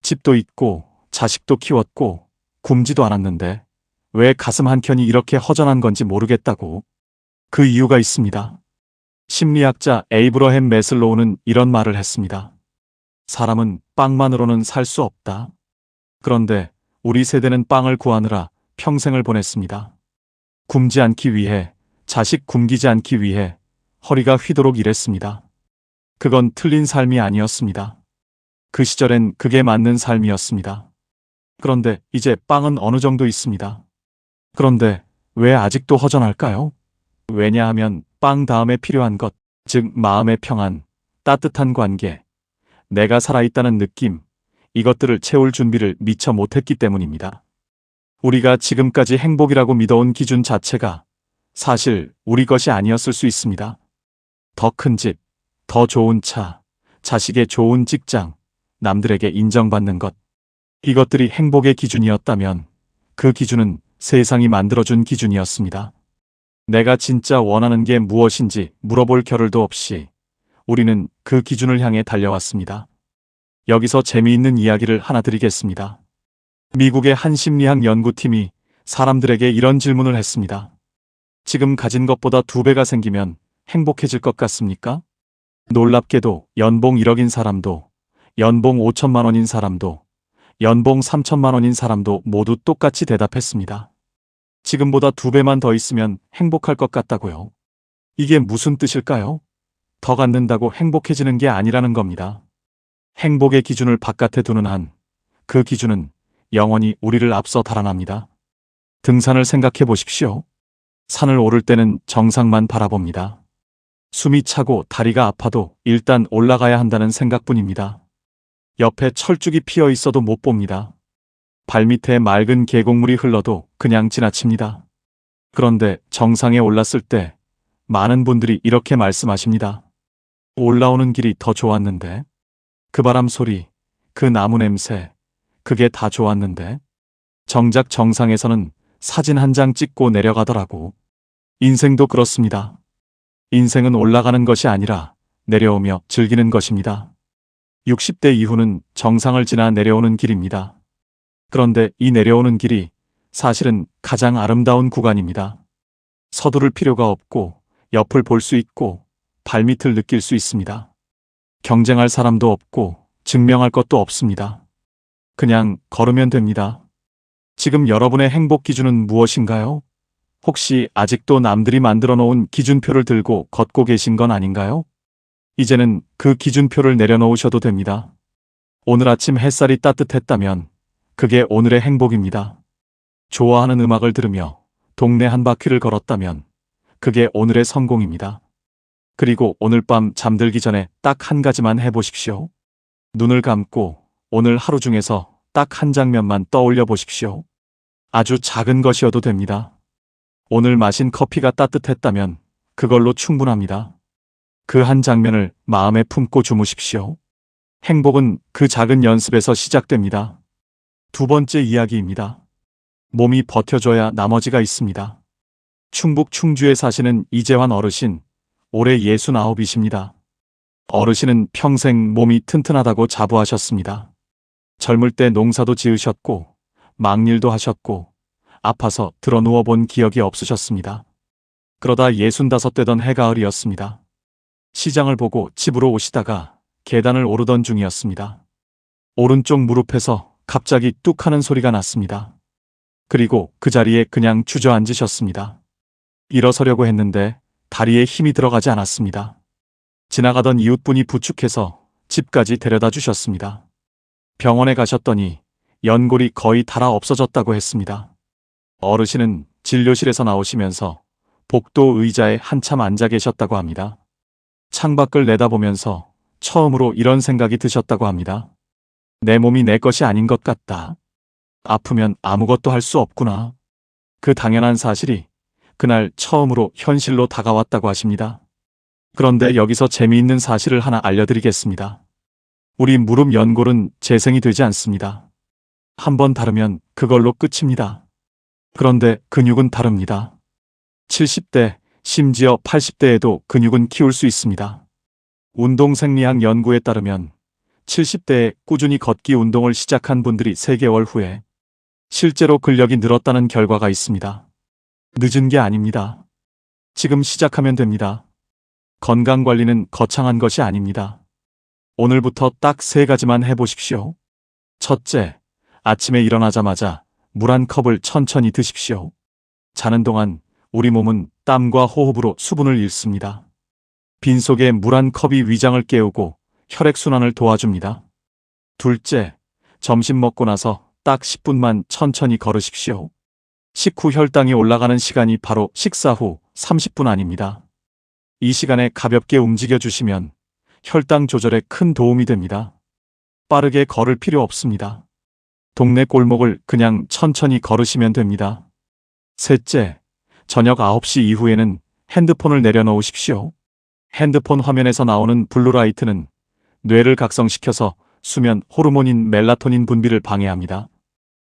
집도 있고 자식도 키웠고 굶지도 않았는데 왜 가슴 한켠이 이렇게 허전한 건지 모르겠다고. 그 이유가 있습니다. 심리학자 에이브러햄 매슬로우는 이런 말을 했습니다. 사람은 빵만으로는 살 수 없다. 그런데 우리 세대는 빵을 구하느라 평생을 보냈습니다. 굶지 않기 위해, 자식 굶기지 않기 위해 허리가 휘도록 일했습니다. 그건 틀린 삶이 아니었습니다. 그 시절엔 그게 맞는 삶이었습니다. 그런데 이제 빵은 어느 정도 있습니다. 그런데 왜 아직도 허전할까요? 왜냐하면 빵 다음에 필요한 것, 즉 마음의 평안, 따뜻한 관계, 내가 살아있다는 느낌, 이것들을 채울 준비를 미처 못했기 때문입니다. 우리가 지금까지 행복이라고 믿어온 기준 자체가 사실 우리 것이 아니었을 수 있습니다. 더 큰 집, 더 좋은 차, 자식의 좋은 직장, 남들에게 인정받는 것. 이것들이 행복의 기준이었다면 그 기준은 세상이 만들어준 기준이었습니다. 내가 진짜 원하는 게 무엇인지 물어볼 겨를도 없이 우리는 그 기준을 향해 달려왔습니다. 여기서 재미있는 이야기를 하나 드리겠습니다. 미국의 한 심리학 연구팀이 사람들에게 이런 질문을 했습니다. 지금 가진 것보다 2배가 생기면 행복해질 것 같습니까? 놀랍게도 연봉 1억인 사람도, 연봉 5천만 원인 사람도, 연봉 3천만 원인 사람도 모두 똑같이 대답했습니다. 지금보다 2배만 더 있으면 행복할 것 같다고요. 이게 무슨 뜻일까요? 더 갖는다고 행복해지는 게 아니라는 겁니다. 행복의 기준을 바깥에 두는 한, 그 기준은 영원히 우리를 앞서 달아납니다. 등산을 생각해 보십시오. 산을 오를 때는 정상만 바라봅니다. 숨이 차고 다리가 아파도 일단 올라가야 한다는 생각뿐입니다. 옆에 철쭉이 피어 있어도 못 봅니다. 발밑에 맑은 계곡물이 흘러도 그냥 지나칩니다. 그런데 정상에 올랐을 때 많은 분들이 이렇게 말씀하십니다. 올라오는 길이 더 좋았는데, 그 바람 소리, 그 나무 냄새, 그게 다 좋았는데, 정작 정상에서는 사진 한 장 찍고 내려가더라고. 인생도 그렇습니다. 인생은 올라가는 것이 아니라 내려오며 즐기는 것입니다. 60대 이후는 정상을 지나 내려오는 길입니다. 그런데 이 내려오는 길이 사실은 가장 아름다운 구간입니다. 서두를 필요가 없고 옆을 볼 수 있고 발밑을 느낄 수 있습니다. 경쟁할 사람도 없고 증명할 것도 없습니다. 그냥 걸으면 됩니다. 지금 여러분의 행복 기준은 무엇인가요? 혹시 아직도 남들이 만들어 놓은 기준표를 들고 걷고 계신 건 아닌가요? 이제는 그 기준표를 내려놓으셔도 됩니다. 오늘 아침 햇살이 따뜻했다면 그게 오늘의 행복입니다. 좋아하는 음악을 들으며 동네 한 바퀴를 걸었다면 그게 오늘의 성공입니다. 그리고 오늘 밤 잠들기 전에 딱 한 가지만 해보십시오. 눈을 감고 오늘 하루 중에서 딱 한 장면만 떠올려 보십시오. 아주 작은 것이어도 됩니다. 오늘 마신 커피가 따뜻했다면 그걸로 충분합니다. 그 한 장면을 마음에 품고 주무십시오. 행복은 그 작은 연습에서 시작됩니다. 두 번째 이야기입니다. 몸이 버텨줘야 나머지가 있습니다. 충북 충주에 사시는 이재환 어르신, 올해 69이십니다. 어르신은 평생 몸이 튼튼하다고 자부하셨습니다. 젊을 때 농사도 지으셨고 막일도 하셨고 아파서 드러 누워본 기억이 없으셨습니다. 그러다 65 되던 해가을이었습니다. 시장을 보고 집으로 오시다가 계단을 오르던 중이었습니다. 오른쪽 무릎에서 갑자기 뚝 하는 소리가 났습니다. 그리고 그 자리에 그냥 주저앉으셨습니다. 일어서려고 했는데 다리에 힘이 들어가지 않았습니다. 지나가던 이웃분이 부축해서 집까지 데려다 주셨습니다. 병원에 가셨더니 연골이 거의 닳아 없어졌다고 했습니다. 어르신은 진료실에서 나오시면서 복도 의자에 한참 앉아 계셨다고 합니다. 창밖을 내다보면서 처음으로 이런 생각이 드셨다고 합니다. 내 몸이 내 것이 아닌 것 같다. 아프면 아무것도 할 수 없구나. 그 당연한 사실이 그날 처음으로 현실로 다가왔다고 하십니다. 그런데 여기서 재미있는 사실을 하나 알려드리겠습니다. 우리 무릎 연골은 재생이 되지 않습니다. 한번 다르면 그걸로 끝입니다. 그런데 근육은 다릅니다. 70대, 심지어 80대에도 근육은 키울 수 있습니다. 운동생리학 연구에 따르면 70대에 꾸준히 걷기 운동을 시작한 분들이 3개월 후에 실제로 근력이 늘었다는 결과가 있습니다. 늦은 게 아닙니다. 지금 시작하면 됩니다. 건강관리는 거창한 것이 아닙니다. 오늘부터 딱 3가지만 해보십시오. 첫째, 아침에 일어나자마자 물 한 컵을 천천히 드십시오. 자는 동안 우리 몸은 땀과 호흡으로 수분을 잃습니다. 빈속에 물 한 컵이 위장을 깨우고 혈액순환을 도와줍니다. 둘째, 점심 먹고 나서 딱 10분만 천천히 걸으십시오. 식후 혈당이 올라가는 시간이 바로 식사 후 30분 아닙니다. 이 시간에 가볍게 움직여주시면 혈당 조절에 큰 도움이 됩니다. 빠르게 걸을 필요 없습니다. 동네 골목을 그냥 천천히 걸으시면 됩니다. 셋째, 저녁 9시 이후에는 핸드폰을 내려놓으십시오. 핸드폰 화면에서 나오는 블루라이트는 뇌를 각성시켜서 수면 호르몬인 멜라토닌 분비를 방해합니다.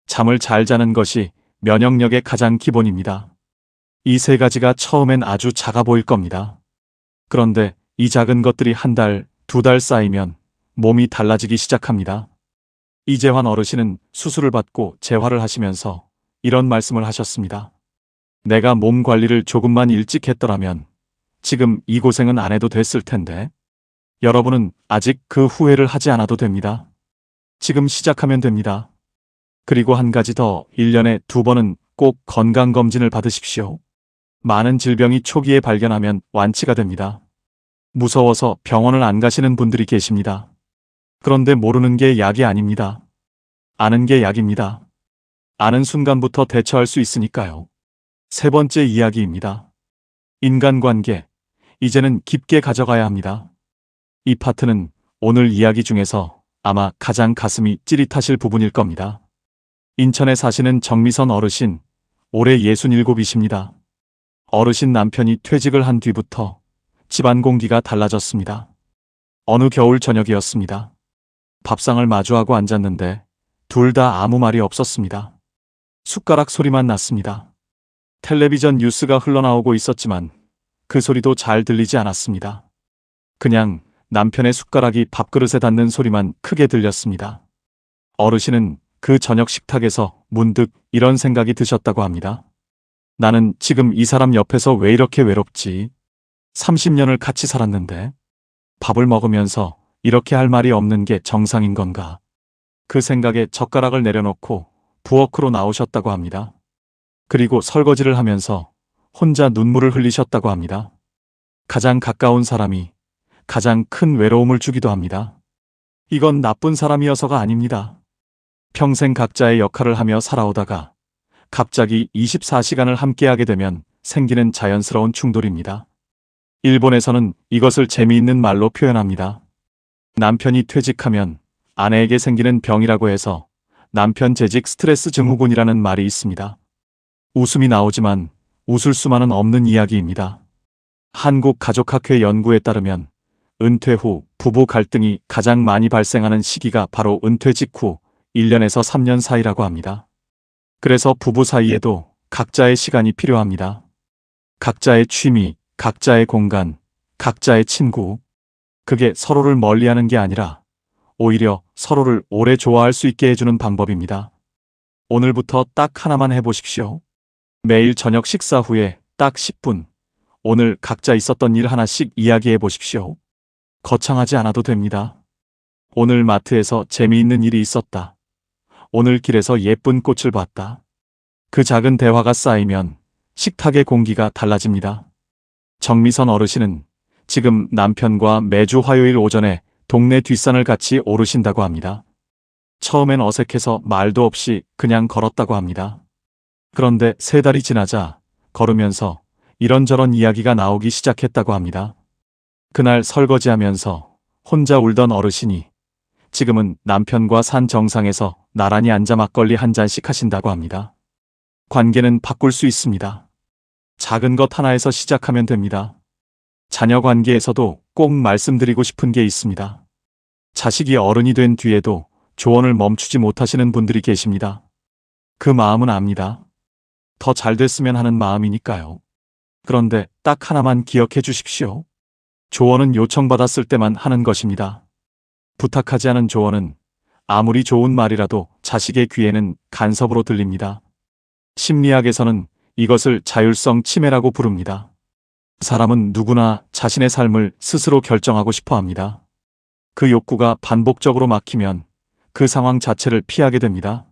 잠을 잘 자는 것이 면역력의 가장 기본입니다. 이 3가지가 처음엔 아주 작아 보일 겁니다. 그런데 이 작은 것들이 1달, 2달 쌓이면 몸이 달라지기 시작합니다. 이재환 어르신은 수술을 받고 재활을 하시면서 이런 말씀을 하셨습니다. 내가 몸 관리를 조금만 일찍 했더라면 지금 이 고생은 안 해도 됐을 텐데. 여러분은 아직 그 후회를 하지 않아도 됩니다. 지금 시작하면 됩니다. 그리고 한 가지 더, 1년에 2번은 꼭 건강검진을 받으십시오. 많은 질병이 초기에 발견하면 완치가 됩니다. 무서워서 병원을 안 가시는 분들이 계십니다. 그런데 모르는 게 약이 아닙니다. 아는 게 약입니다. 아는 순간부터 대처할 수 있으니까요. 3번째 이야기입니다. 인간관계, 이제는 깊게 가져가야 합니다. 이 파트는 오늘 이야기 중에서 아마 가장 가슴이 찌릿하실 부분일 겁니다. 인천에 사시는 정미선 어르신, 올해 67이십니다. 어르신 남편이 퇴직을 한 뒤부터 집안 공기가 달라졌습니다. 어느 겨울 저녁이었습니다. 밥상을 마주하고 앉았는데 둘 다 아무 말이 없었습니다. 숟가락 소리만 났습니다. 텔레비전 뉴스가 흘러나오고 있었지만 그 소리도 잘 들리지 않았습니다. 그냥 남편의 숟가락이 밥그릇에 닿는 소리만 크게 들렸습니다. 어르신은 그 저녁 식탁에서 문득 이런 생각이 드셨다고 합니다. 나는 지금 이 사람 옆에서 왜 이렇게 외롭지? 30년을 같이 살았는데 밥을 먹으면서 이렇게 할 말이 없는 게 정상인 건가? 그 생각에 젓가락을 내려놓고 부엌으로 나오셨다고 합니다. 그리고 설거지를 하면서 혼자 눈물을 흘리셨다고 합니다. 가장 가까운 사람이 가장 큰 외로움을 주기도 합니다. 이건 나쁜 사람이어서가 아닙니다. 평생 각자의 역할을 하며 살아오다가 갑자기 24시간을 함께하게 되면 생기는 자연스러운 충돌입니다. 일본에서는 이것을 재미있는 말로 표현합니다. 남편이 퇴직하면 아내에게 생기는 병이라고 해서 남편 재직 스트레스 증후군이라는 말이 있습니다. 웃음이 나오지만 웃을 수만은 없는 이야기입니다. 한국가족학회 연구에 따르면 은퇴 후 부부 갈등이 가장 많이 발생하는 시기가 바로 은퇴 직후 1년에서 3년 사이라고 합니다. 그래서 부부 사이에도 각자의 시간이 필요합니다. 각자의 취미, 각자의 공간, 각자의 친구. 그게 서로를 멀리하는 게 아니라 오히려 서로를 오래 좋아할 수 있게 해주는 방법입니다. 오늘부터 딱 하나만 해보십시오. 매일 저녁 식사 후에 딱 10분, 오늘 각자 있었던 일 하나씩 이야기해 보십시오. 거창하지 않아도 됩니다. 오늘 마트에서 재미있는 일이 있었다. 오늘 길에서 예쁜 꽃을 봤다. 그 작은 대화가 쌓이면 식탁의 공기가 달라집니다. 정미선 어르신은 지금 남편과 매주 화요일 오전에 동네 뒷산을 같이 오르신다고 합니다. 처음엔 어색해서 말도 없이 그냥 걸었다고 합니다. 그런데 3달이 지나자 걸으면서 이런저런 이야기가 나오기 시작했다고 합니다. 그날 설거지하면서 혼자 울던 어르신이 지금은 남편과 산 정상에서 나란히 앉아 막걸리 한 잔씩 하신다고 합니다. 관계는 바꿀 수 있습니다. 작은 것 하나에서 시작하면 됩니다. 자녀 관계에서도 꼭 말씀드리고 싶은 게 있습니다. 자식이 어른이 된 뒤에도 조언을 멈추지 못하시는 분들이 계십니다. 그 마음은 압니다. 더 잘 됐으면 하는 마음이니까요. 그런데 딱 하나만 기억해 주십시오. 조언은 요청받았을 때만 하는 것입니다. 부탁하지 않은 조언은 아무리 좋은 말이라도 자식의 귀에는 간섭으로 들립니다. 심리학에서는 이것을 자율성 침해라고 부릅니다. 사람은 누구나 자신의 삶을 스스로 결정하고 싶어 합니다. 그 욕구가 반복적으로 막히면 그 상황 자체를 피하게 됩니다.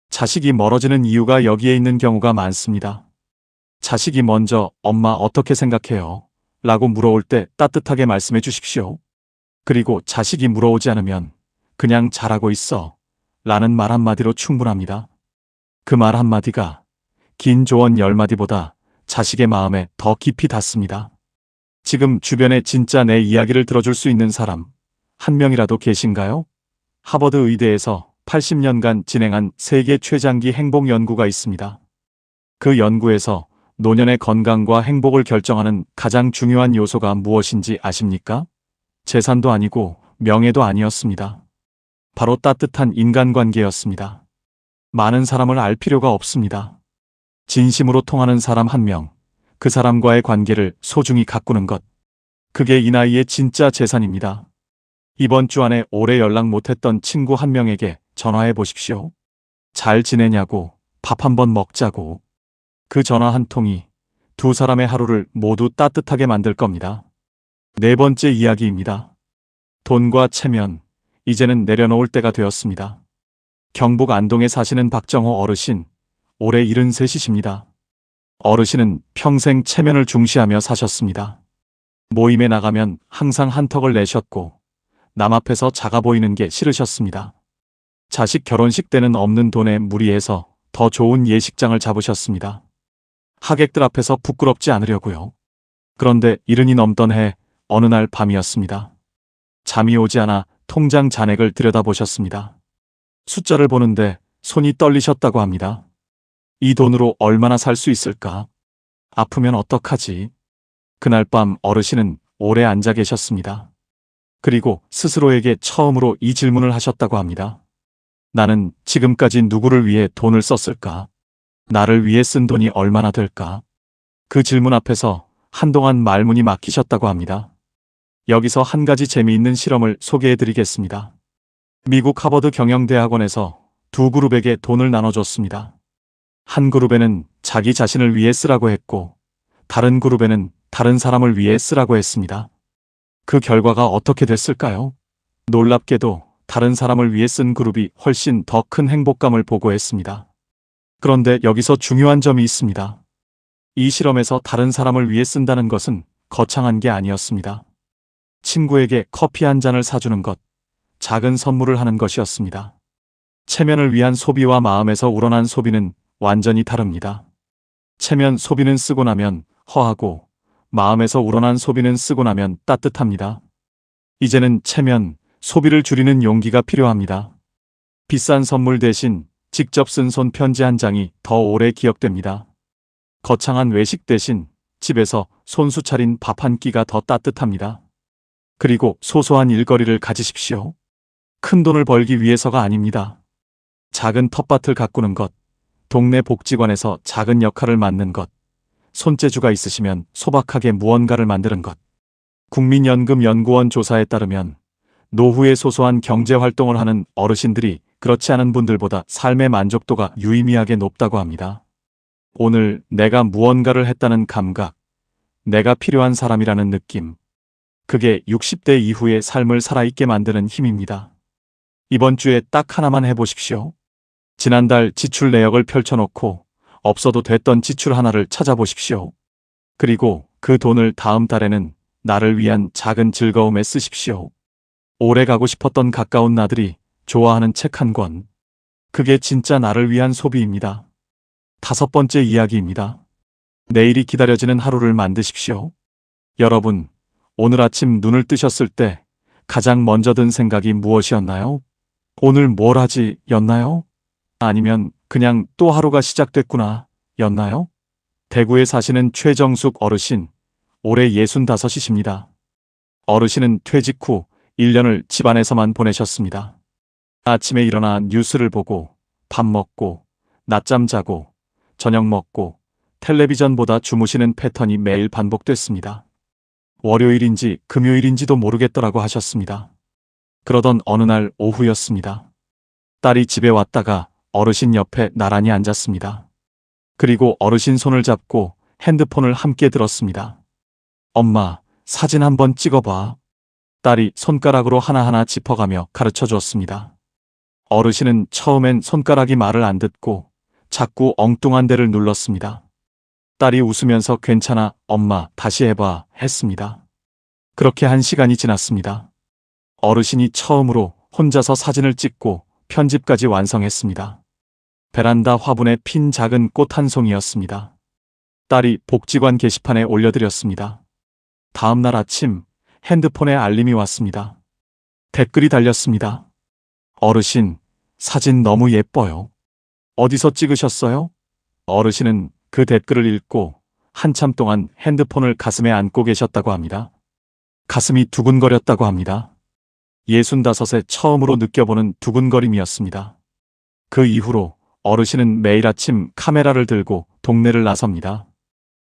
자식이 멀어지는 이유가 여기에 있는 경우가 많습니다. 자식이 먼저 엄마 어떻게 생각해요? 라고 물어올 때 따뜻하게 말씀해 주십시오. 그리고 자식이 물어오지 않으면 그냥 잘하고 있어 라는 말 한마디로 충분합니다. 그 말 한마디가 긴 조언 10마디보다 자식의 마음에 더 깊이 닿습니다. 지금 주변에 진짜 내 이야기를 들어줄 수 있는 사람 한 명이라도 계신가요? 하버드 의대에서 80년간 진행한 세계 최장기 행복 연구가 있습니다. 그 연구에서 노년의 건강과 행복을 결정하는 가장 중요한 요소가 무엇인지 아십니까? 재산도 아니고 명예도 아니었습니다. 바로 따뜻한 인간관계였습니다. 많은 사람을 알 필요가 없습니다. 진심으로 통하는 사람 한 명, 그 사람과의 관계를 소중히 가꾸는 것. 그게 이 나이의 진짜 재산입니다. 이번 주 안에 오래 연락 못했던 친구 한 명에게 전화해 보십시오. 잘 지내냐고, 밥 한번 먹자고. 그 전화 한 통이 두 사람의 하루를 모두 따뜻하게 만들 겁니다. 4번째 이야기입니다. 돈과 체면, 이제는 내려놓을 때가 되었습니다. 경북 안동에 사시는 박정호 어르신, 올해 73이십니다. 어르신은 평생 체면을 중시하며 사셨습니다. 모임에 나가면 항상 한턱을 내셨고 남 앞에서 작아 보이는 게 싫으셨습니다. 자식 결혼식 때는 없는 돈에 무리해서 더 좋은 예식장을 잡으셨습니다. 하객들 앞에서 부끄럽지 않으려고요. 그런데 70이 넘던 해 어느 날 밤이었습니다. 잠이 오지 않아 통장 잔액을 들여다보셨습니다. 숫자를 보는데 손이 떨리셨다고 합니다. 이 돈으로 얼마나 살 수 있을까? 아프면 어떡하지? 그날 밤 어르신은 오래 앉아 계셨습니다. 그리고 스스로에게 처음으로 이 질문을 하셨다고 합니다. 나는 지금까지 누구를 위해 돈을 썼을까? 나를 위해 쓴 돈이 얼마나 될까? 그 질문 앞에서 한동안 말문이 막히셨다고 합니다. 여기서 한 가지 재미있는 실험을 소개해 드리겠습니다. 미국 하버드 경영대학원에서 두 그룹에게 돈을 나눠줬습니다. 한 그룹에는 자기 자신을 위해 쓰라고 했고, 다른 그룹에는 다른 사람을 위해 쓰라고 했습니다. 그 결과가 어떻게 됐을까요? 놀랍게도 다른 사람을 위해 쓴 그룹이 훨씬 더 큰 행복감을 보고했습니다. 그런데 여기서 중요한 점이 있습니다. 이 실험에서 다른 사람을 위해 쓴다는 것은 거창한 게 아니었습니다. 친구에게 커피 한 잔을 사주는 것, 작은 선물을 하는 것이었습니다. 체면을 위한 소비와 마음에서 우러난 소비는 완전히 다릅니다. 체면 소비는 쓰고 나면 허하고, 마음에서 우러난 소비는 쓰고 나면 따뜻합니다. 이제는 체면, 소비를 줄이는 용기가 필요합니다. 비싼 선물 대신 직접 쓴 손편지 한 장이 더 오래 기억됩니다. 거창한 외식 대신 집에서 손수 차린 밥 한 끼가 더 따뜻합니다. 그리고 소소한 일거리를 가지십시오. 큰 돈을 벌기 위해서가 아닙니다. 작은 텃밭을 가꾸는 것, 동네 복지관에서 작은 역할을 맡는 것, 손재주가 있으시면 소박하게 무언가를 만드는 것. 국민연금연구원 조사에 따르면 노후에 소소한 경제활동을 하는 어르신들이 그렇지 않은 분들보다 삶의 만족도가 유의미하게 높다고 합니다. 오늘 내가 무언가를 했다는 감각, 내가 필요한 사람이라는 느낌, 그게 60대 이후의 삶을 살아있게 만드는 힘입니다. 이번 주에 딱 하나만 해보십시오. 지난달 지출 내역을 펼쳐놓고 없어도 됐던 지출 하나를 찾아보십시오. 그리고 그 돈을 다음 달에는 나를 위한 작은 즐거움에 쓰십시오. 오래 가고 싶었던 가까운 나들이, 좋아하는 책 한 권. 그게 진짜 나를 위한 소비입니다. 5번째 이야기입니다. 내일이 기다려지는 하루를 만드십시오. 여러분, 오늘 아침 눈을 뜨셨을 때 가장 먼저 든 생각이 무엇이었나요? 오늘 뭘 하지? 였나요? 아니면 그냥 또 하루가 시작됐구나 였나요? 대구에 사시는 최정숙 어르신, 올해 65이십니다. 어르신은 퇴직 후 1년을 집안에서만 보내셨습니다. 아침에 일어나 뉴스를 보고, 밥 먹고, 낮잠 자고, 저녁 먹고, 텔레비전 보다 주무시는 패턴이 매일 반복됐습니다. 월요일인지 금요일인지도 모르겠더라고 하셨습니다. 그러던 어느 날 오후였습니다. 딸이 집에 왔다가 어르신 옆에 나란히 앉았습니다. 그리고 어르신 손을 잡고 핸드폰을 함께 들었습니다. 엄마, 사진 한번 찍어봐. 딸이 손가락으로 하나하나 짚어가며 가르쳐 주었습니다. 어르신은 처음엔 손가락이 말을 안 듣고 자꾸 엉뚱한 데를 눌렀습니다. 딸이 웃으면서 괜찮아, 엄마, 다시 해봐, 했습니다. 그렇게 1시간이 지났습니다. 어르신이 처음으로 혼자서 사진을 찍고 편집까지 완성했습니다. 베란다 화분에 핀 작은 꽃 한 송이였습니다. 딸이 복지관 게시판에 올려드렸습니다. 다음 날 아침 핸드폰에 알림이 왔습니다. 댓글이 달렸습니다. 어르신, 사진 너무 예뻐요. 어디서 찍으셨어요? 어르신은 그 댓글을 읽고 한참 동안 핸드폰을 가슴에 안고 계셨다고 합니다. 가슴이 두근거렸다고 합니다. 65에 처음으로 느껴보는 두근거림이었습니다. 그 이후로 어르신은 매일 아침 카메라를 들고 동네를 나섭니다.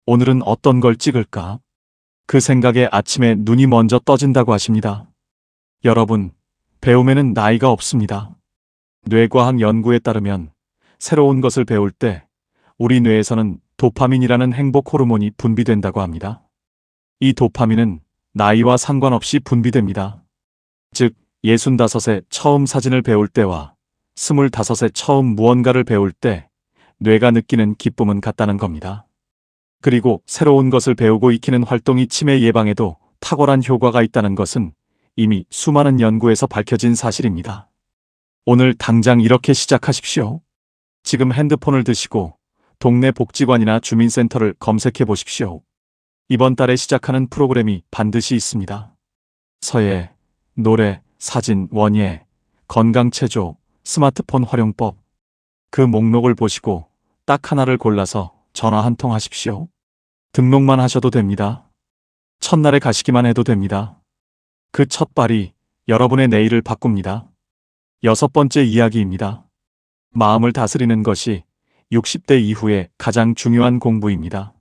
오늘은 어떤 걸 찍을까? 그 생각에 아침에 눈이 먼저 떠진다고 하십니다. 여러분, 배움에는 나이가 없습니다. 뇌과학 연구에 따르면 새로운 것을 배울 때 우리 뇌에서는 도파민이라는 행복 호르몬이 분비된다고 합니다. 이 도파민은 나이와 상관없이 분비됩니다. 즉, 65에 처음 사진을 배울 때와 25에 처음 무언가를 배울 때 뇌가 느끼는 기쁨은 같다는 겁니다. 그리고 새로운 것을 배우고 익히는 활동이 치매 예방에도 탁월한 효과가 있다는 것은 이미 수많은 연구에서 밝혀진 사실입니다. 오늘 당장 이렇게 시작하십시오. 지금 핸드폰을 드시고 동네 복지관이나 주민센터를 검색해 보십시오. 이번 달에 시작하는 프로그램이 반드시 있습니다. 서예, 노래, 사진, 원예, 건강체조, 스마트폰 활용법. 그 목록을 보시고 딱 하나를 골라서 전화 한 통 하십시오. 등록만 하셔도 됩니다. 첫날에 가시기만 해도 됩니다. 그 첫 발이 여러분의 내일을 바꿉니다. 6번째 이야기입니다. 마음을 다스리는 것이 60대 이후에 가장 중요한 공부입니다.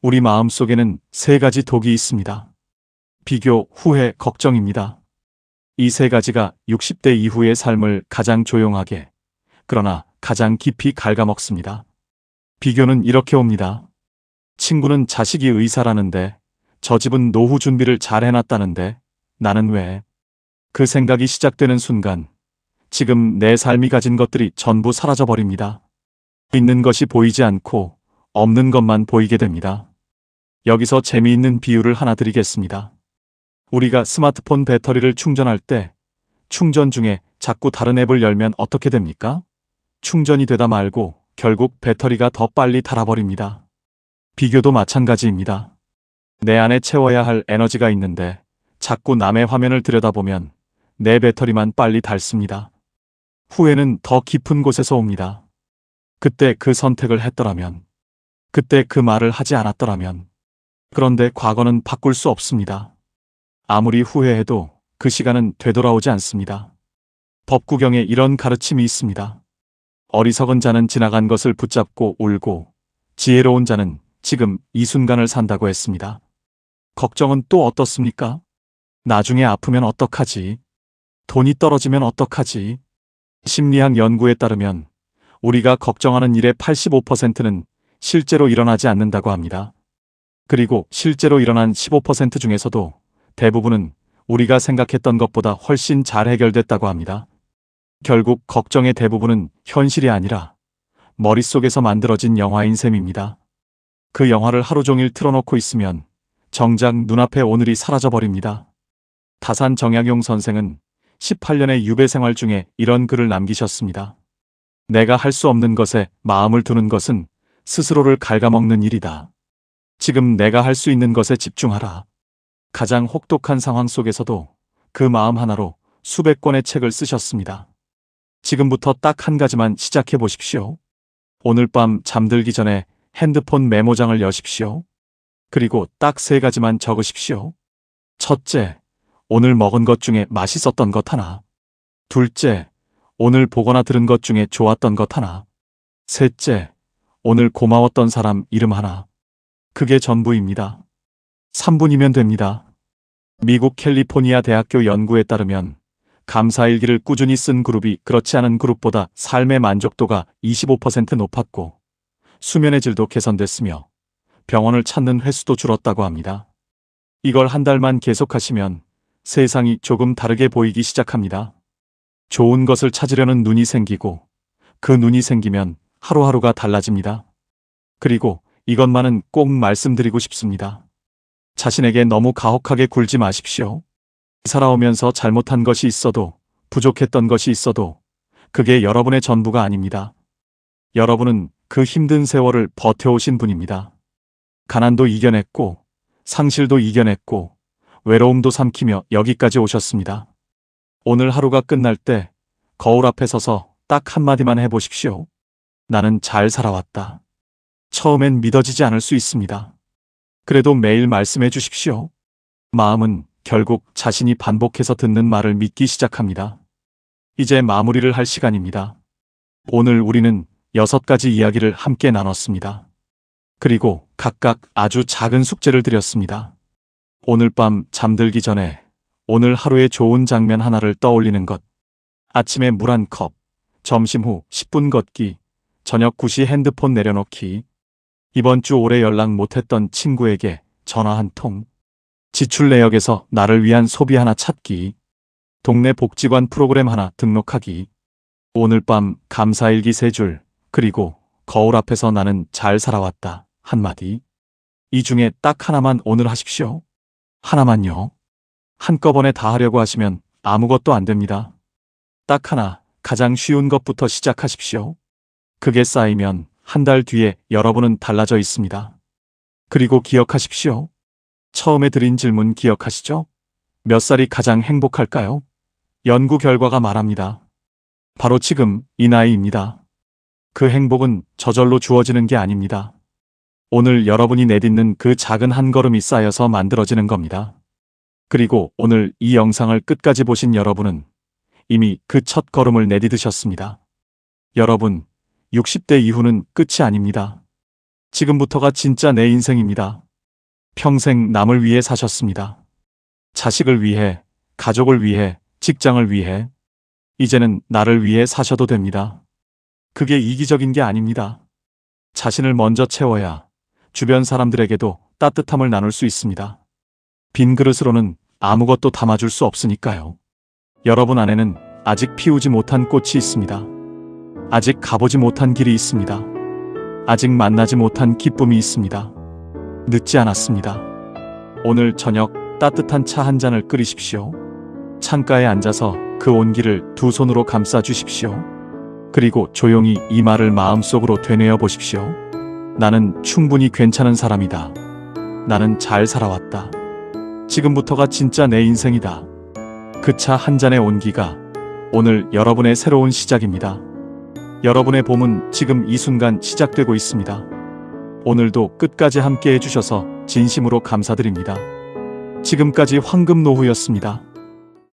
우리 마음 속에는 3가지 독이 있습니다. 비교, 후회, 걱정입니다. 이 3가지가 60대 이후의 삶을 가장 조용하게, 그러나 가장 깊이 갉아먹습니다. 비교는 이렇게 옵니다. 친구는 자식이 의사라는데, 저 집은 노후 준비를 잘 해놨다는데, 나는 왜? 그 생각이 시작되는 순간, 지금 내 삶이 가진 것들이 전부 사라져버립니다. 있는 것이 보이지 않고 없는 것만 보이게 됩니다. 여기서 재미있는 비유를 하나 드리겠습니다. 우리가 스마트폰 배터리를 충전할 때 충전 중에 자꾸 다른 앱을 열면 어떻게 됩니까? 충전이 되다 말고 결국 배터리가 더 빨리 닳아버립니다. 비교도 마찬가지입니다. 내 안에 채워야 할 에너지가 있는데 자꾸 남의 화면을 들여다보면 내 배터리만 빨리 닳습니다. 후회는 더 깊은 곳에서 옵니다. 그때 그 선택을 했더라면, 그때 그 말을 하지 않았더라면. 그런데 과거는 바꿀 수 없습니다. 아무리 후회해도 그 시간은 되돌아오지 않습니다. 법구경에 이런 가르침이 있습니다. 어리석은 자는 지나간 것을 붙잡고 울고, 지혜로운 자는 지금 이 순간을 산다고 했습니다. 걱정은 또 어떻습니까? 나중에 아프면 어떡하지? 돈이 떨어지면 어떡하지? 심리학 연구에 따르면 우리가 걱정하는 일의 85%는 실제로 일어나지 않는다고 합니다. 그리고 실제로 일어난 15% 중에서도 대부분은 우리가 생각했던 것보다 훨씬 잘 해결됐다고 합니다. 결국 걱정의 대부분은 현실이 아니라 머릿속에서 만들어진 영화인 셈입니다. 그 영화를 하루 종일 틀어놓고 있으면 정작 눈앞에 오늘이 사라져버립니다. 다산 정약용 선생은 18년의 유배 생활 중에 이런 글을 남기셨습니다. 내가 할 수 없는 것에 마음을 두는 것은 스스로를 갉아먹는 일이다. 지금 내가 할 수 있는 것에 집중하라. 가장 혹독한 상황 속에서도 그 마음 하나로 수백 권의 책을 쓰셨습니다. 지금부터 딱 한 가지만 시작해 보십시오. 오늘 밤 잠들기 전에 핸드폰 메모장을 여십시오. 그리고 딱 3가지만 적으십시오. 첫째, 오늘 먹은 것 중에 맛있었던 것 하나. 둘째, 오늘 보거나 들은 것 중에 좋았던 것 하나. 셋째, 오늘 고마웠던 사람 이름 하나. 그게 전부입니다. 3분이면 됩니다. 미국 캘리포니아 대학교 연구에 따르면 감사일기를 꾸준히 쓴 그룹이 그렇지 않은 그룹보다 삶의 만족도가 25% 높았고 수면의 질도 개선됐으며 병원을 찾는 횟수도 줄었다고 합니다. 이걸 한 달만 계속하시면 세상이 조금 다르게 보이기 시작합니다. 좋은 것을 찾으려는 눈이 생기고 그 눈이 생기면 하루하루가 달라집니다. 그리고 이것만은 꼭 말씀드리고 싶습니다. 자신에게 너무 가혹하게 굴지 마십시오. 살아오면서 잘못한 것이 있어도 부족했던 것이 있어도 그게 여러분의 전부가 아닙니다. 여러분은 그 힘든 세월을 버텨오신 분입니다. 가난도 이겨냈고 상실도 이겨냈고 외로움도 삼키며 여기까지 오셨습니다. 오늘 하루가 끝날 때 거울 앞에 서서 딱 한마디만 해보십시오. 나는 잘 살아왔다. 처음엔 믿어지지 않을 수 있습니다. 그래도 매일 말씀해 주십시오. 마음은 결국 자신이 반복해서 듣는 말을 믿기 시작합니다. 이제 마무리를 할 시간입니다. 오늘 우리는 6가지 이야기를 함께 나눴습니다. 그리고 각각 아주 작은 숙제를 드렸습니다. 오늘 밤 잠들기 전에 오늘 하루의 좋은 장면 하나를 떠올리는 것. 아침에 물 한 컵, 점심 후 10분 걷기, 저녁 9시 핸드폰 내려놓기, 이번 주 오래 연락 못했던 친구에게 전화 한 통, 지출 내역에서 나를 위한 소비 하나 찾기, 동네 복지관 프로그램 하나 등록하기, 오늘 밤 감사일기 3줄, 그리고 거울 앞에서 나는 잘 살아왔다 한마디. 이 중에 딱 하나만 오늘 하십시오. 하나만요. 한꺼번에 다 하려고 하시면 아무것도 안 됩니다. 딱 하나, 가장 쉬운 것부터 시작하십시오. 그게 쌓이면 한 달 뒤에 여러분은 달라져 있습니다. 그리고 기억하십시오. 처음에 드린 질문 기억하시죠? 몇 살이 가장 행복할까요? 연구 결과가 말합니다. 바로 지금 이 나이입니다. 그 행복은 저절로 주어지는 게 아닙니다. 오늘 여러분이 내딛는 그 작은 한 걸음이 쌓여서 만들어지는 겁니다. 그리고 오늘 이 영상을 끝까지 보신 여러분은 이미 그 첫 걸음을 내디드셨습니다. 여러분, 60대 이후는 끝이 아닙니다. 지금부터가 진짜 내 인생입니다. 평생 남을 위해 사셨습니다. 자식을 위해, 가족을 위해, 직장을 위해. 이제는 나를 위해 사셔도 됩니다. 그게 이기적인 게 아닙니다. 자신을 먼저 채워야 주변 사람들에게도 따뜻함을 나눌 수 있습니다. 빈 그릇으로는 아무것도 담아줄 수 없으니까요. 여러분 안에는 아직 피우지 못한 꽃이 있습니다. 아직 가보지 못한 길이 있습니다. 아직 만나지 못한 기쁨이 있습니다. 늦지 않았습니다. 오늘 저녁 따뜻한 차 한 잔을 끓이십시오. 창가에 앉아서 그 온기를 두 손으로 감싸 주십시오. 그리고 조용히 이 말을 마음속으로 되뇌어 보십시오. 나는 충분히 괜찮은 사람이다. 나는 잘 살아왔다. 지금부터가 진짜 내 인생이다. 그 차 한 잔의 온기가 오늘 여러분의 새로운 시작입니다. 여러분의 봄은 지금 이 순간 시작되고 있습니다. 오늘도 끝까지 함께 해주셔서 진심으로 감사드립니다. 지금까지 황금노후였습니다.